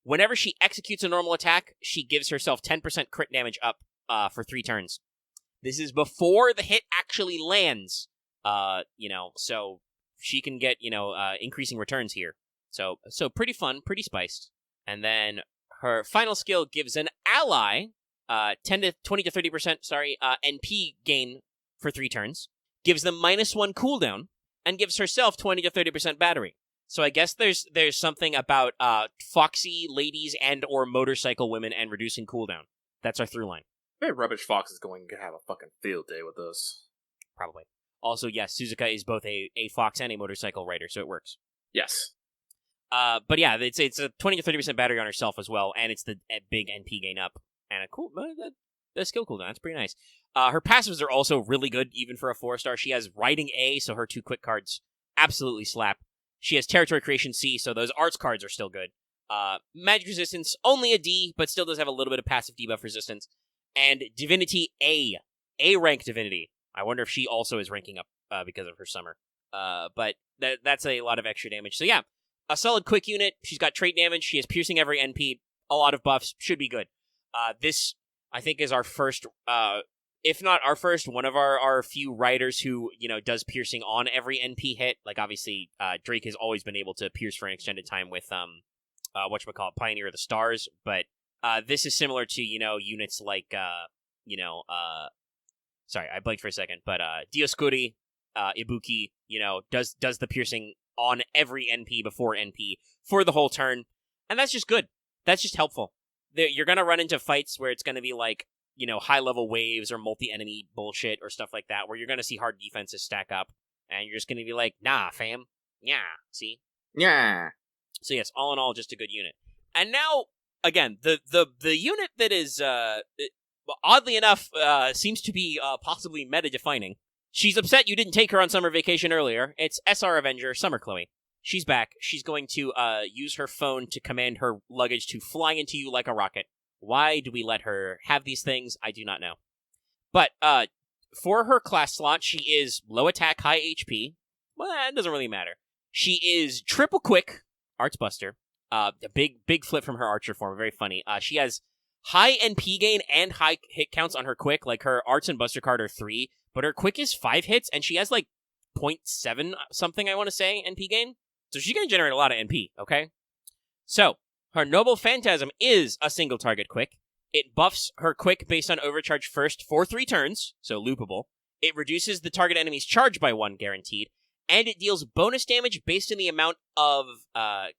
Whenever she executes a normal attack, she gives herself 10% crit damage up for 3 turns. This is before the hit actually lands. So she can get, increasing returns here. So pretty fun, pretty spiced. And then her final skill gives an ally 20 to 30%, NP gain for 3 turns, gives them -1 cooldown, and gives herself 20 to 30% battery. So I guess there's something about foxy ladies and or motorcycle women and reducing cooldown. That's our through line. Maybe Rubbish Fox is going to have a fucking field day with this. Probably. Also, yes, Suzuka is both a fox and a motorcycle rider, so it works. Yes. But yeah, it's a 20 to 30% battery on herself as well, and it's the big NP gain up. And a cool, the skill cooldown, that's pretty nice. Her passives are also really good, even for a 4-star. She has Riding A, so her 2 quick cards absolutely slap. She has Territory Creation C, so those arts cards are still good. Magic Resistance, only a D, but still does have a little bit of passive debuff resistance. And Divinity A rank Divinity. I wonder if she also is ranking up because of her summer. But that's a lot of extra damage. So yeah, a solid quick unit. She's got trait damage. She has piercing every NP. A lot of buffs. Should be good. This, I think, is our first, if not our first, one of our few riders who, does piercing on every NP hit. Like, obviously, Drake has always been able to pierce for an extended time with, Pioneer of the Stars. But this is similar to, units like, sorry, I blanked for a second. But Dioscuri, Ibuki, does the piercing on every NP before NP for the whole turn. And that's just good. That's just helpful. You're going to run into fights where it's going to be like, high-level waves or multi-enemy bullshit or stuff like that, where you're going to see hard defenses stack up, and you're just going to be like, nah, fam. Yeah, see? Yeah. So yes, all in all, just a good unit. And now, again, the unit that is, oddly enough, seems to be possibly meta-defining. She's upset you didn't take her on summer vacation earlier. It's SR Avenger, Summer Chloe. She's back. She's going to use her phone to command her luggage to fly into you like a rocket. Why do we let her have these things? I do not know. But for her class slot, she is low attack, high HP. Well, that doesn't really matter. She is triple quick, Arts Buster. A big flip from her Archer form. Very funny. She has high NP gain and high hit counts on her quick. Like, her Arts and Buster card are 3, but her quick is 5 hits, and she has, 0.7 something, I want to say, NP gain. So she's going to generate a lot of NP, okay? So, her Noble Phantasm is a single target quick. It buffs her quick based on overcharge first for 3 turns, so loopable. It reduces the target enemy's charge by 1, guaranteed. And it deals bonus damage based on the amount of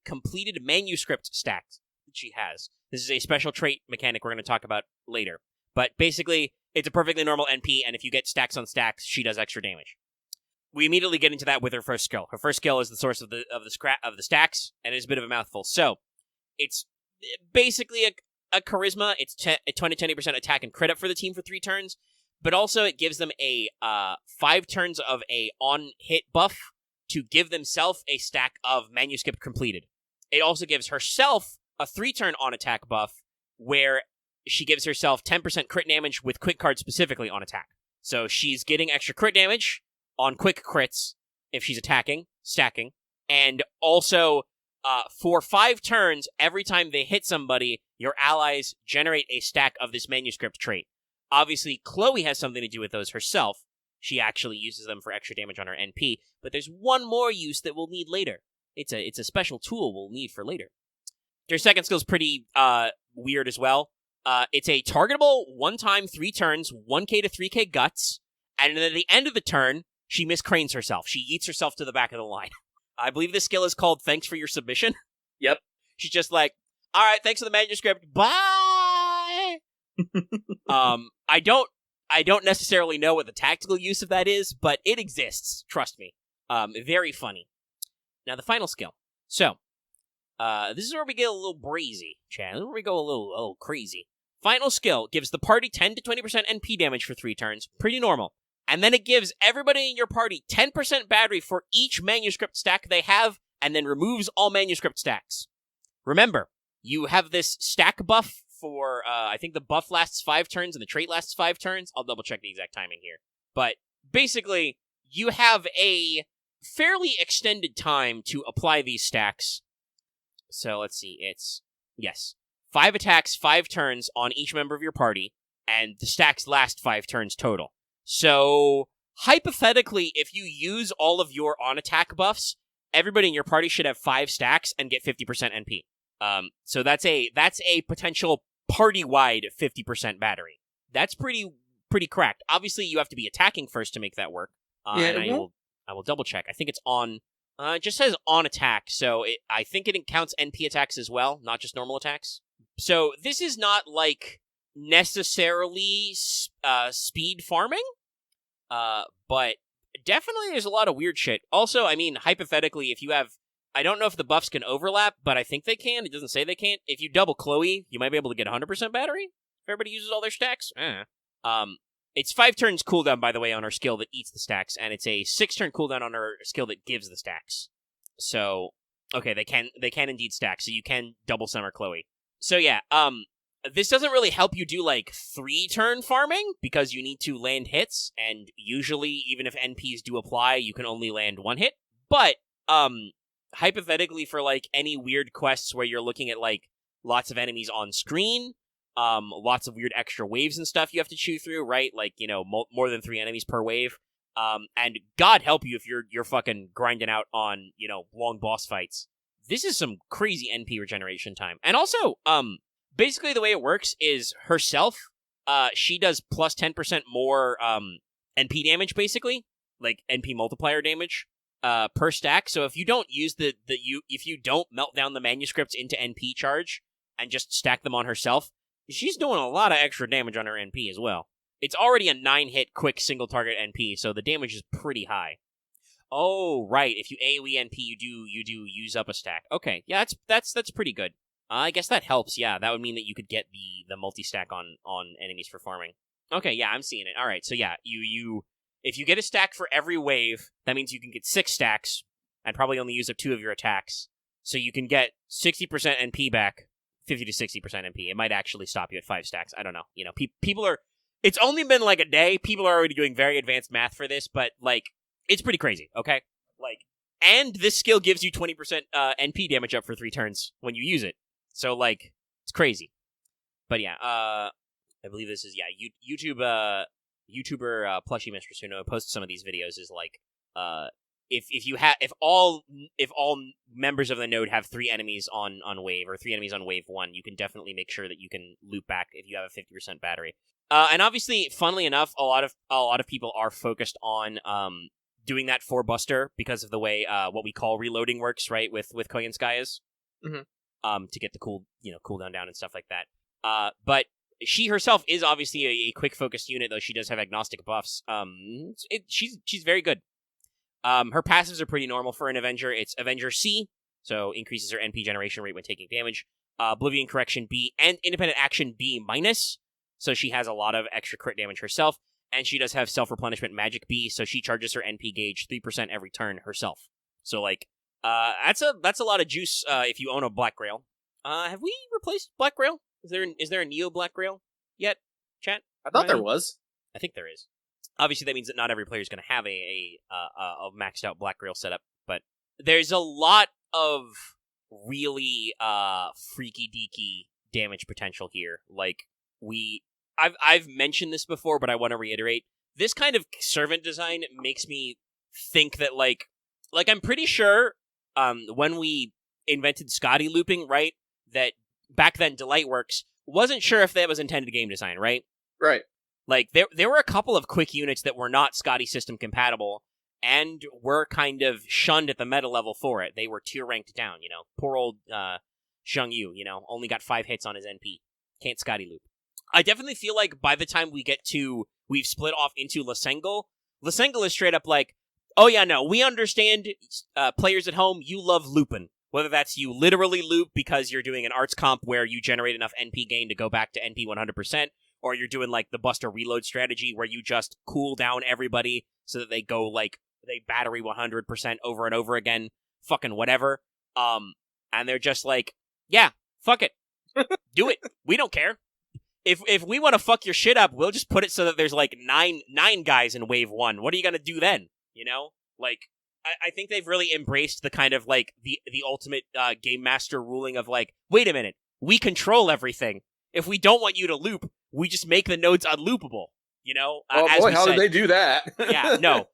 completed manuscript stacks that she has. This is a special trait mechanic we're going to talk about later. But basically, it's a perfectly normal NP, and if you get stacks on stacks, she does extra damage. We immediately get into that with her first skill. Her first skill is the source of the stacks, and it's a bit of a mouthful. So, it's basically a charisma. It's 20% attack and crit up for the team for 3 turns, but also it gives them a 5 turns of a on-hit buff to give themselves a stack of manuscript completed. It also gives herself a 3-turn on-attack buff where she gives herself 10% crit damage with quick cards specifically on attack. So she's getting extra crit damage on quick crits if she's attacking, stacking, and also for 5 turns, every time they hit somebody, your allies generate a stack of this manuscript trait. Obviously, Chloe has something to do with those herself. She actually uses them for extra damage on her NP, but there's one more use that we'll need later. It's a special tool we'll need for later. Her second skill is pretty weird as well. It's a targetable 1-time 3 turns, 1k to 3k guts, and then at the end of the turn, she miscranes herself. She yeets herself to the back of the line. I believe this skill is called Thanks for Your Submission. Yep. She's just like, all right, thanks for the manuscript. Bye! I don't necessarily know what the tactical use of that is, but it exists. Trust me. Very funny. Now, the final skill. So, this is where we get a little breezy, Chad. This is where we go a little crazy. Final skill gives the party 10 to 20% NP damage for 3 turns. Pretty normal. And then it gives everybody in your party 10% battery for each manuscript stack they have, and then removes all manuscript stacks. Remember, you have this stack buff for, I think the buff lasts 5 turns and the trait lasts 5 turns. I'll double check the exact timing here. But basically, you have a fairly extended time to apply these stacks. So let's see, it's, yes, 5 attacks, 5 turns on each member of your party, and the stacks last 5 turns total. So, hypothetically, if you use all of your on-attack buffs, everybody in your party should have 5 stacks and get 50% NP. So that's a potential party-wide 50% battery. That's pretty cracked. Obviously, you have to be attacking first to make that work. And I will double check. I think it's on. It just says on attack, so I think it counts NP attacks as well, not just normal attacks. So this is not like necessarily speed farming, but definitely there's a lot of weird shit. Also, I mean, hypothetically, if you have, I don't know if the buffs can overlap, but I think they can. It doesn't say they can't. If you double Chloe, you might be able to get 100% battery if everybody uses all their stacks. It's 5 turns cooldown, by the way, on her skill that eats the stacks, and it's a 6 turn cooldown on her skill that gives the stacks. So, okay, they can indeed stack, so you can double Summer Chloe. So yeah, this doesn't really help you do like 3 turn farming because you need to land hits, and usually, even if NPs do apply, you can only land 1 hit. But hypothetically, for like any weird quests where you're looking at like lots of enemies on screen, lots of weird extra waves and stuff you have to chew through, right? Like, you know, more than 3 enemies per wave. And God help you if you're fucking grinding out on, you know, long boss fights. This is some crazy NP regeneration time. And also, basically the way it works is herself, she does plus 10% more NP damage, basically, like NP multiplier damage per stack. So if you don't use if you don't melt down the manuscripts into NP charge and just stack them on herself, she's doing a lot of extra damage on her NP as well. It's already a 9-hit quick single target NP, so the damage is pretty high. Oh, right. If you AoE NP, you do use up a stack. Okay, yeah, that's pretty good. I guess that helps. Yeah, that would mean that you could get the multi-stack on enemies for farming. Okay, yeah, I'm seeing it. All right, so yeah, you if you get a stack for every wave, that means you can get 6 stacks and probably only use up 2 of your attacks. So you can get 60% NP back. 50 to 60% NP. It might actually stop you at 5 stacks. I don't know. You know, people are... It's only been like a day. People are already doing very advanced math for this, but, like, it's pretty crazy, okay? Like, and this skill gives you 20% NP damage up for 3 turns when you use it. So, like, it's crazy. But yeah, I believe this is, YouTuber Plushie Mistress, who posted some of these videos, is like, if all members of the node have 3 enemies on wave, or 3 enemies on wave 1, you can definitely make sure that you can loop back if you have a 50% battery. And obviously, funnily enough, a lot of people are focused on doing that for Buster because of the way what we call reloading works, right? With Koyan Skies, to get the cooldown down and stuff like that. But she herself is obviously a quick focused unit, though she does have agnostic buffs. She's very good. Her passives are pretty normal for an Avenger. It's Avenger C, so increases her NP generation rate when taking damage. Oblivion Correction B, and Independent Action B minus, so she has a lot of extra crit damage herself. And she does have Self-Replenishment Magic B, so she charges her NP gauge 3% every turn herself. So, like, that's a lot of juice if you own a Black Grail. Have we replaced Black Grail? Is there a Neo Black Grail yet, chat? I thought there was. I think there is. Obviously, that means that not every player is going to have a maxed out Black Grail setup, but there's a lot of really freaky deaky damage potential here. Like I've mentioned this before, but I want to reiterate. This kind of servant design makes me think that like I'm pretty sure when we invented Scotty looping, right? That back then Delightworks wasn't sure if that was intended game design, right? Right. Like, there were a couple of quick units that were not Scotty system compatible and were kind of shunned at the meta level for it. They were tier ranked down, you know. Poor old Zheng Yu, you know, only got 5 hits on his NP. Can't Scotty loop. I definitely feel like by the time we've split off into Lasengel is straight up like, oh yeah, no, we understand players at home, you love looping. Whether that's you literally loop because you're doing an arts comp where you generate enough NP gain to go back to NP 100%, or you're doing like the Buster reload strategy where you just cool down everybody so that they go like, they battery 100% over and over again, fucking whatever. And they're just like, yeah, fuck it. Do it. We don't care. If we want to fuck your shit up, we'll just put it so that there's like nine guys in wave 1. What are you gonna do then? You know? Like, I think they've really embraced the kind of, like, the ultimate game master ruling of, like, wait a minute, we control everything. If we don't want you to loop, we just make the nodes unloopable, you know? Oh as boy, we how said. did they do that? Yeah, no.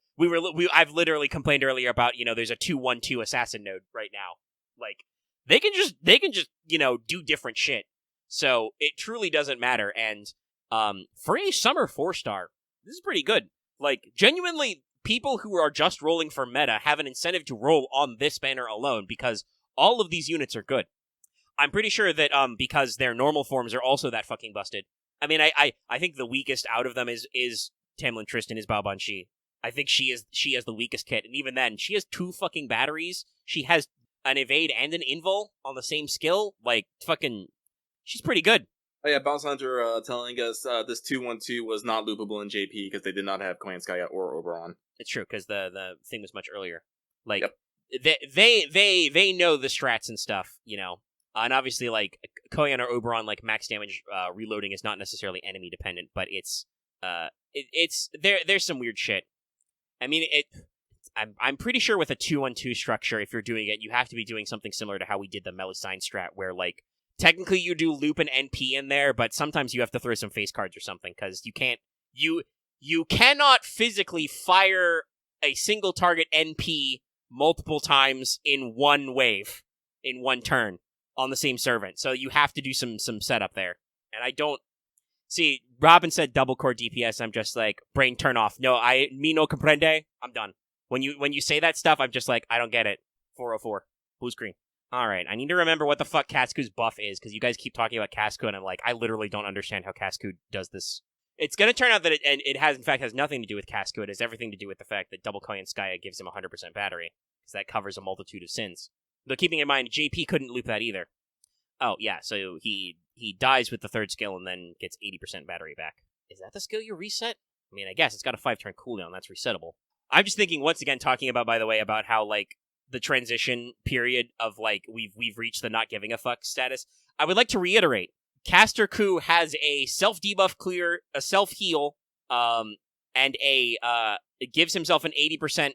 I've literally complained earlier about, you know, there's a 2-1-2 assassin node right now. Like, they can just, you know, do different shit. So it truly doesn't matter. And for a summer 4-star, this is pretty good. Like, genuinely, people who are just rolling for meta have an incentive to roll on this banner alone because all of these units are good. I'm pretty sure that because their normal forms are also that fucking busted. I mean, I think the weakest out of them is Tamlin Tristan, is Baobanshi. I think she has the weakest kit, and even then, she has 2 fucking batteries. She has an evade and an invul on the same skill. Like, fucking, she's pretty good. Oh yeah, Bounce Hunter telling us this 2-1-2 was not loopable in JP because they did not have Chloe and Skya or Oberon. It's true, because the thing was much earlier. Like, yep. they know the strats and stuff, you know. And obviously, like, Koyan or Oberon, like, max damage reloading is not necessarily enemy dependent, but it's there's some weird shit. I mean, I'm pretty sure with a 2-1-2 structure, if you're doing it, you have to be doing something similar to how we did the Melusine strat, where, like, technically you do loop and NP in there, but sometimes you have to throw some face cards or something, because you cannot physically fire a single target NP multiple times in one wave, in one turn, on the same servant. So you have to do some setup there. And I don't... See, Robyn said double core DPS, I'm just like, brain turn off. No, me no comprende, I'm done. When you say that stuff, I'm just like, I don't get it. 404. Blue screen. Alright, I need to remember what the fuck Cascoo's buff is, because you guys keep talking about Cascoo, and I'm like, I literally don't understand how Cascoo does this. It's going to turn out that it has, in fact, has nothing to do with Cascoo. It has everything to do with the fact that Double Koyan Skya gives him 100% battery, because that covers a multitude of sins. Though keeping in mind, JP couldn't loop that either. Oh, yeah, so he dies with the 3rd skill and then gets 80% battery back. Is that the skill you reset? I mean, I guess it's got a 5-turn cooldown. That's resettable. I'm just thinking, once again, talking about, by the way, about how, like, the transition period of, like, we've reached the not giving a fuck status. I would like to reiterate, Caster Ku has a self-debuff clear, a self-heal, and it gives himself an 80%,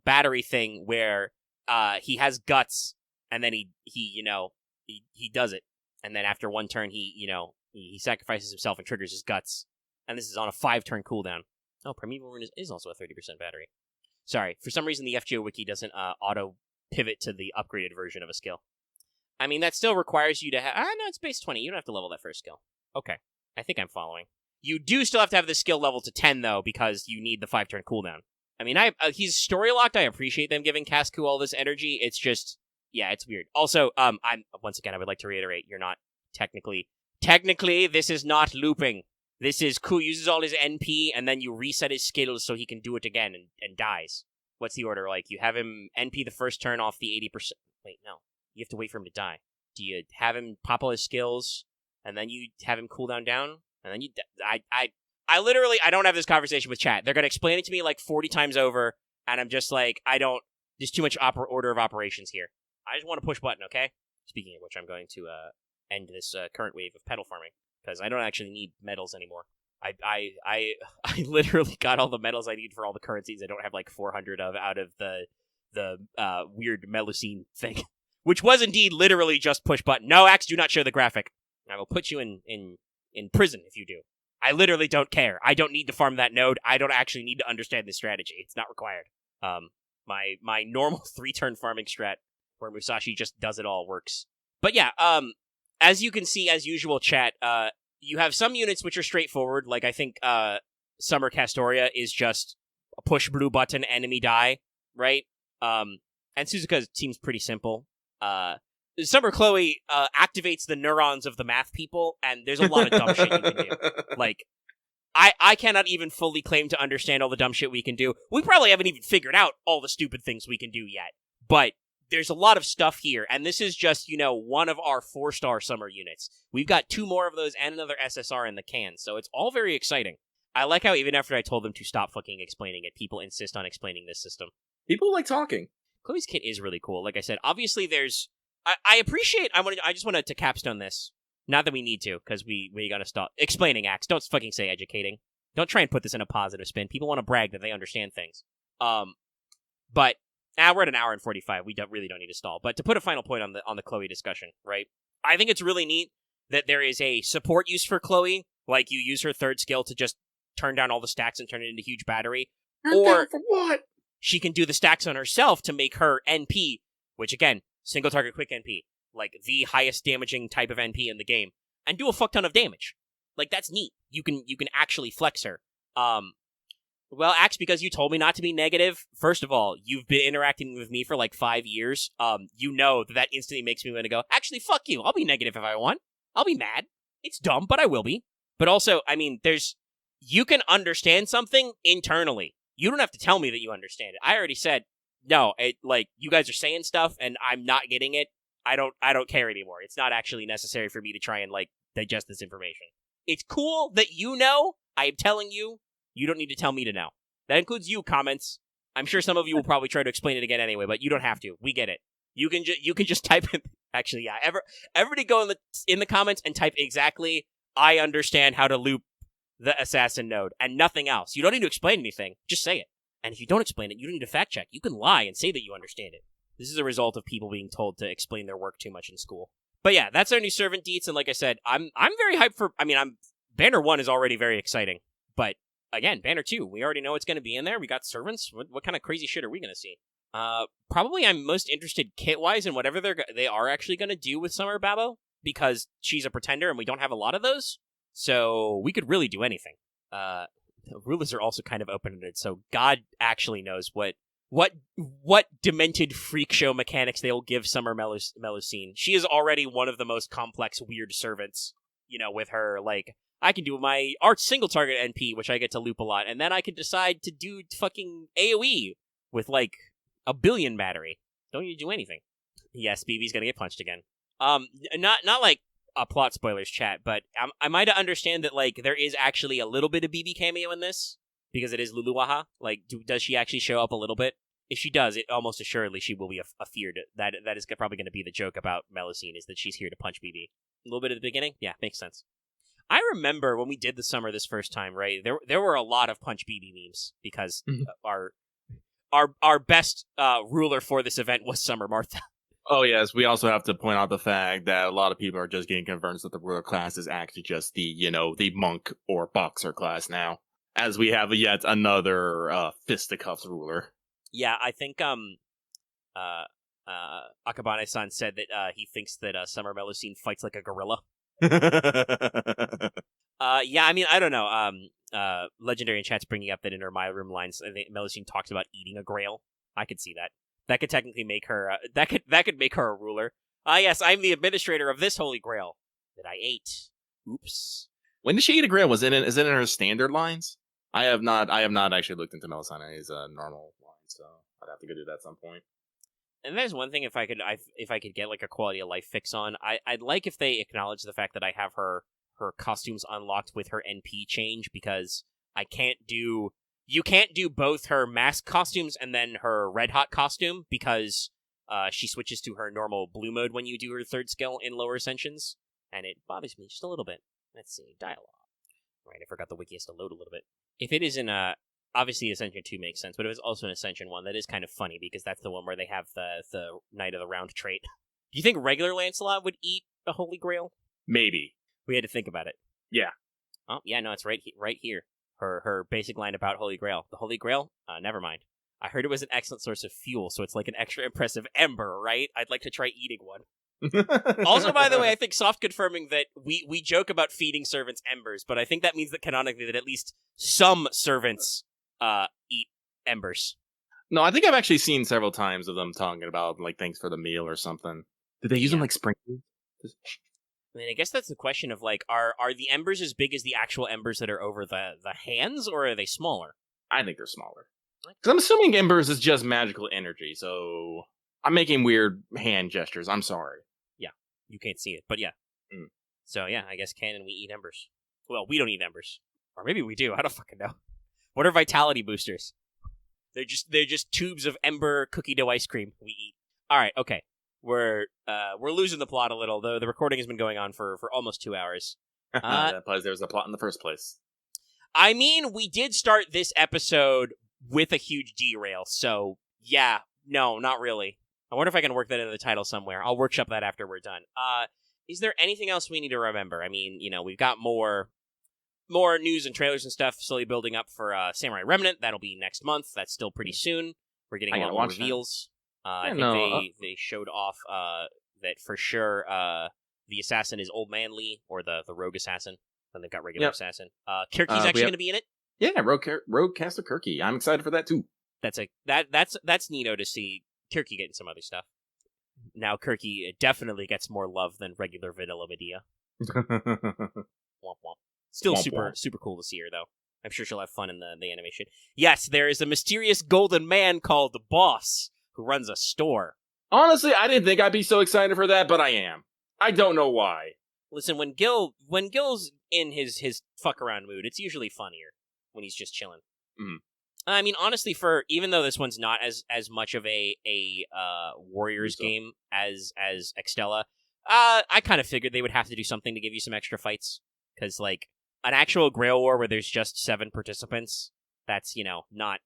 battery thing where, he has guts, and then he does it. And then after one turn, he sacrifices himself and triggers his guts. And this is on a 5-turn cooldown. Oh, Primeval Rune is also a 30% battery. Sorry, for some reason the FGO wiki doesn't auto-pivot to the upgraded version of a skill. I mean, that still requires you to have... no, it's base 20. You don't have to level that first skill. Okay, I think I'm following. You do still have to have the skill level to 10, though, because you need the 5-turn cooldown. I mean, he's story-locked. I appreciate them giving Cascoo all this energy. It's just... Yeah, it's weird. Also, once again, I would like to reiterate, you're not technically, this is not looping. This is Ku uses all his NP, and then you reset his skills so he can do it again and dies. What's the order? Like, you have him NP the first turn off the 80%. Wait, no. You have to wait for him to die. Do you have him pop all his skills, and then you have him cooldown down, and then you... I literally, I don't have this conversation with chat. They're going to explain it to me like 40 times over, and I'm just like, there's too much order of operations here. I just want to push button, okay? Speaking of which, I'm going to end this current wave of pedal farming, because I don't actually need medals anymore. I literally got all the medals I need for all the currencies. I don't have like 400 out of the weird Melusine thing, which was indeed literally just push button. No, Axe, do not show the graphic. I will put you in prison if you do. I literally don't care. I don't need to farm that node. I don't actually need to understand this strategy. It's not required. My normal 3-turn farming strat, where Musashi just does it all, works. But yeah, as you can see, as usual, chat, you have some units which are straightforward, like I think Summer Castoria is just a push blue button, enemy die, right? And Suzuka seems pretty simple. Summer Chloe activates the neurons of the math people, and there's a lot of dumb shit you can do. Like, I cannot even fully claim to understand all the dumb shit we can do. We probably haven't even figured out all the stupid things we can do yet. But there's a lot of stuff here, and this is just, one of our 4-star summer units. We've got 2 more of those and another SSR in the can, so it's all very exciting. I like how even after I told them to stop fucking explaining it, people insist on explaining this system. People like talking. Chloe's kit is really cool. Like I said, obviously there's... I appreciate... I just wanted to capstone this. Not that we need to, because we gotta stop explaining, Axe. Don't fucking say educating. Don't try and put this in a positive spin. People want to brag that they understand things. But we're at an hour and 45. We really don't need to stall. But to put a final point on the Chloe discussion, right? I think it's really neat that there is a support use for Chloe, like you use her third skill to just turn down all the stacks and turn it into a huge battery. Or for what? she can do the stacks on herself to make her NP, which again, single target quick NP, like the highest damaging type of NP in the game, and do a fuck ton of damage. Like, that's neat. You can actually flex her. Well, Axe, because you told me not to be negative, first of all, you've been interacting with me for like 5 years. You know that instantly makes me want to go, actually, fuck you. I'll be negative if I want. I'll be mad. It's dumb, but I will be. But also, I mean, you can understand something internally. You don't have to tell me that you understand it. I already said, no, you guys are saying stuff and I'm not getting it. I don't care anymore. It's not actually necessary for me to try and, digest this information. It's cool that you know. I am telling you. You don't need to tell me to know. That includes you, comments. I'm sure some of you will probably try to explain it again anyway, but you don't have to. We get it. You can just type in. Actually, yeah. Everybody go in the comments and type exactly. I understand how to loop the assassin node and nothing else. You don't need to explain anything. Just say it. And if you don't explain it, you don't need to fact check. You can lie and say that you understand it. This is a result of people being told to explain their work too much in school. But yeah, that's our new servant deets, and like I said, I'm very hyped for. Banner 1 is already very exciting, but. Again, Banner 2, we already know what's going to be in there. We got servants. What kind of crazy shit are we going to see? Probably I'm most interested kit-wise in whatever they are actually going to do with Summer Babo, because she's a pretender and we don't have a lot of those. So we could really do anything. The rulers are also kind of open-ended, so God actually knows what demented freak show mechanics they will give Summer Melusine. She is already one of the most complex, weird servants, with her, I can do my art single target NP, which I get to loop a lot, and then I can decide to do fucking AoE with, 1 billion battery. Don't need to do anything. Yes, BB's gonna get punched again. Not like a plot spoilers chat, but I might understand that, there is actually a little bit of BB cameo in this, because it is Luluaha. Does she actually show up a little bit? If she does, it almost assuredly she will be a feared. That is probably going to be the joke about Melusine, is that she's here to punch BB. A little bit at the beginning? Yeah, makes sense. I remember when we did the summer this first time, right? There were a lot of Punch BB memes because our best ruler for this event was Summer Martha. Oh yes, we also have to point out the fact that a lot of people are just getting convinced that the ruler class is actually just the monk or boxer class now, as we have yet another fisticuffs ruler. Yeah, I think Akabane-san said that he thinks that Summer Melusine fights like a gorilla. Yeah, I don't know. Legendary in chat's bringing up that in her My Room lines, I think Melusine talks about eating a grail. I could see that. That could technically make her. That could make her a ruler. Yes, I'm the administrator of this holy grail that I ate. Oops. When did she eat a grail? Is it in her standard lines? I have not actually looked into Melusine's normal line, so I'd have to go do that at some point. And there's one thing, if I could get a quality of life fix on, I'd like if they acknowledge the fact that I have her costumes unlocked with her NP change, because you can't do both her mask costumes and then her red hot costume, because she switches to her normal blue mode when you do her third skill in lower ascensions, and it bothers me just a little bit. Let's see, dialogue. Right, I forgot the wiki has to load a little bit. If it is in obviously, Ascension 2 makes sense, but it was also an Ascension 1 that is kind of funny, because that's the one where they have the Knight of the Round trait. Do you think regular Lancelot would eat a Holy Grail? Maybe. We had to think about it. Yeah. Oh, yeah, no, it's right here. Her basic line about Holy Grail. The Holy Grail? Never mind. I heard it was an excellent source of fuel, so it's like an extra impressive ember, right? I'd like to try eating one. Also, by the way, I think soft confirming that we joke about feeding servants embers, but I think that means that canonically that at least some servants eat embers. No, I think I've actually seen several times of them talking about thanks for the meal or something. Did they use them like sprinkles? I guess that's the question of are the embers as big as the actual embers that are over the hands, or are they smaller? I think they're smaller. Because I'm assuming embers is just magical energy, so I'm making weird hand gestures. I'm sorry. Yeah, you can't see it, but yeah. So yeah, I guess canon we eat embers. Well, we don't eat embers, or maybe we do. I don't fucking know. What are vitality boosters? They're just tubes of ember cookie dough ice cream we eat. All right, okay. We're losing the plot a little, though. The recording has been going on for almost 2 hours. That implies there was a plot in the first place. We did start this episode with a huge derail, so Yeah, no, not really. I wonder if I can work that into the title somewhere. I'll workshop that after we're done. Is there anything else we need to remember? I mean, we've got more news and trailers and stuff slowly building up for Samurai Remnant. That'll be next month. That's still pretty soon. We're getting a lot more reveals. I think they showed off that for sure the assassin is Old Man Lee, or the rogue assassin. Then they've got regular assassin. Kirky's actually going to be in it. Yeah, Rogue Caster Kirky. I'm excited for that too. That's neato to see Kirky getting some other stuff. Now Kirky definitely gets more love than regular vanilla Medea. Womp womp. Still super cool to see her though. I'm sure she'll have fun in the animation. Yes, there is a mysterious golden man called the Boss who runs a store. Honestly, I didn't think I'd be so excited for that, but I am. I don't know why. Listen, when Gil's in his fuck around mood, it's usually funnier when he's just chilling. Mm. I mean, honestly, even though this one's not as much of a Warriors game as Extella, I kind of figured they would have to do something to give you some extra fights, because like an actual Grail War where there's just 7 participants, that's not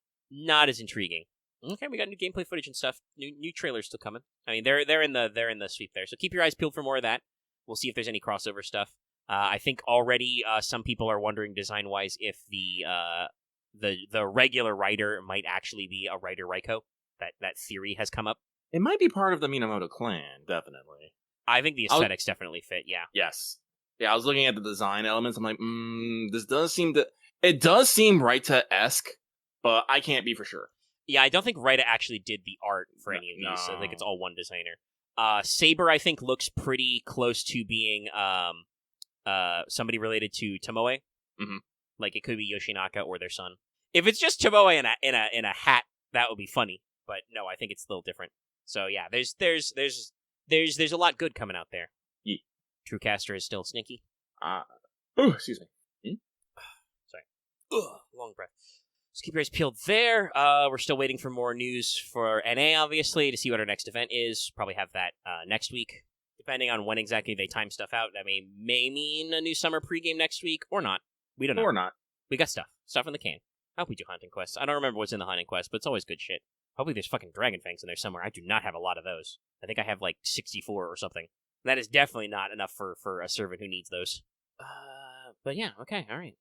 as intriguing. Okay, we got new gameplay footage and stuff. New trailers still coming. I mean, they're in the sweep there, so keep your eyes peeled for more of that. We'll see if there's any crossover stuff. I think already some people are wondering design-wise if the regular writer might actually be a writer Raiko. That theory has come up. It might be part of the Minamoto clan, definitely. I think the aesthetics definitely fit, yeah. Yes. Yeah, I was looking at the design elements. I'm like, this does seem it does seem Raita-esque, but I can't be for sure. Yeah, I don't think Raita actually did the art for any of these, so I think it's all one designer. Saber, I think, looks pretty close to being somebody related to Tomoe. Mm-hmm. Like it could be Yoshinaka or their son. If it's just Tomoe in a hat, that would be funny. But no, I think it's a little different. So yeah, there's a lot good coming out there. Yeah. Truecaster is still sneaky. Oh, excuse me. Sorry. Long breath. Just keep your eyes peeled there. We're still waiting for more news for NA, obviously, to see what our next event is. Probably have that next week. Depending on when exactly they time stuff out, that may mean a new summer pregame next week, or not. We don't know. Or not. We got stuff in the can. I hope we do hunting quests. I don't remember what's in the hunting quest, but it's always good shit. Hopefully there's fucking dragon fangs in there somewhere. I do not have a lot of those. I think I have like 64 or something. That is definitely not enough for a servant who needs those. But yeah, okay, alright.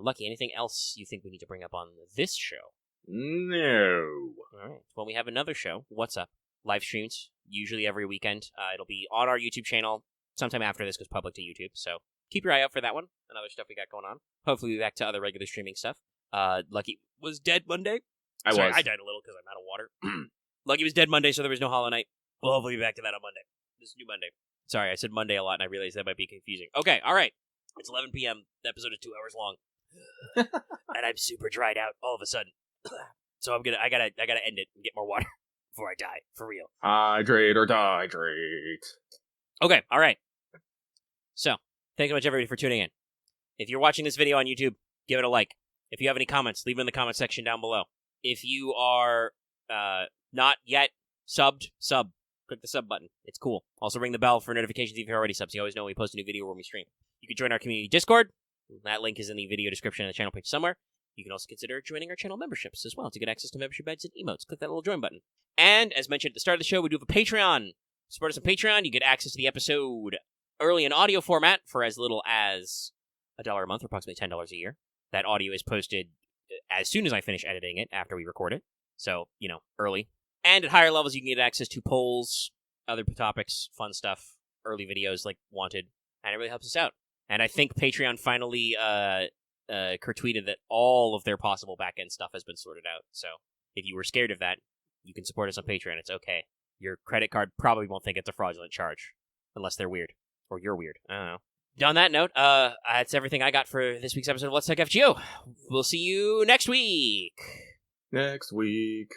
Lucky, anything else you think we need to bring up on this show? No. Alright, well, we have another show. What's Up? Live streams, usually every weekend. It'll be on our YouTube channel sometime after this goes public to YouTube, so keep your eye out for that one and other stuff we got going on. Hopefully we'll be back to other regular streaming stuff. Lucky was dead Monday. I died a little because I'm out of water. Lucky was dead Monday, so there was no Hollow Knight. We'll hopefully be back to that on Monday. This new Monday. Sorry, I said Monday a lot, and I realized that might be confusing. Okay, all right. It's 11 p.m. The episode is 2 hours long, and I'm super dried out all of a sudden. So I gotta end it and get more water before I die, for real. Hydrate or dihydrate. Okay, all right. So, thanks so much, everybody, for tuning in. If you're watching this video on YouTube, give it a like. If you have any comments, leave them in the comment section down below. If you are not yet subbed, sub. Click the sub button. It's cool. Also ring the bell for notifications if you're already subs. You always know when we post a new video or when we stream. You can join our community Discord. That link is in the video description and the channel page somewhere. You can also consider joining our channel memberships as well to get access to membership badges and emotes. Click that little join button. And, as mentioned at the start of the show, we do have a Patreon. Support us on Patreon. You get access to the episode early in audio format for as little as $1 a month, or approximately $10 a year. That audio is posted as soon as I finish editing it after we record it. So, early. And at higher levels, you can get access to polls, other topics, fun stuff, early videos like Wanted, and it really helps us out. And I think Patreon finally tweeted that all of their possible back-end stuff has been sorted out. So if you were scared of that, you can support us on Patreon. It's okay. Your credit card probably won't think it's a fraudulent charge, unless they're weird. Or you're weird. I don't know. On that note, that's everything I got for this week's episode of Let's Talk FGO. We'll see you next week. Next week.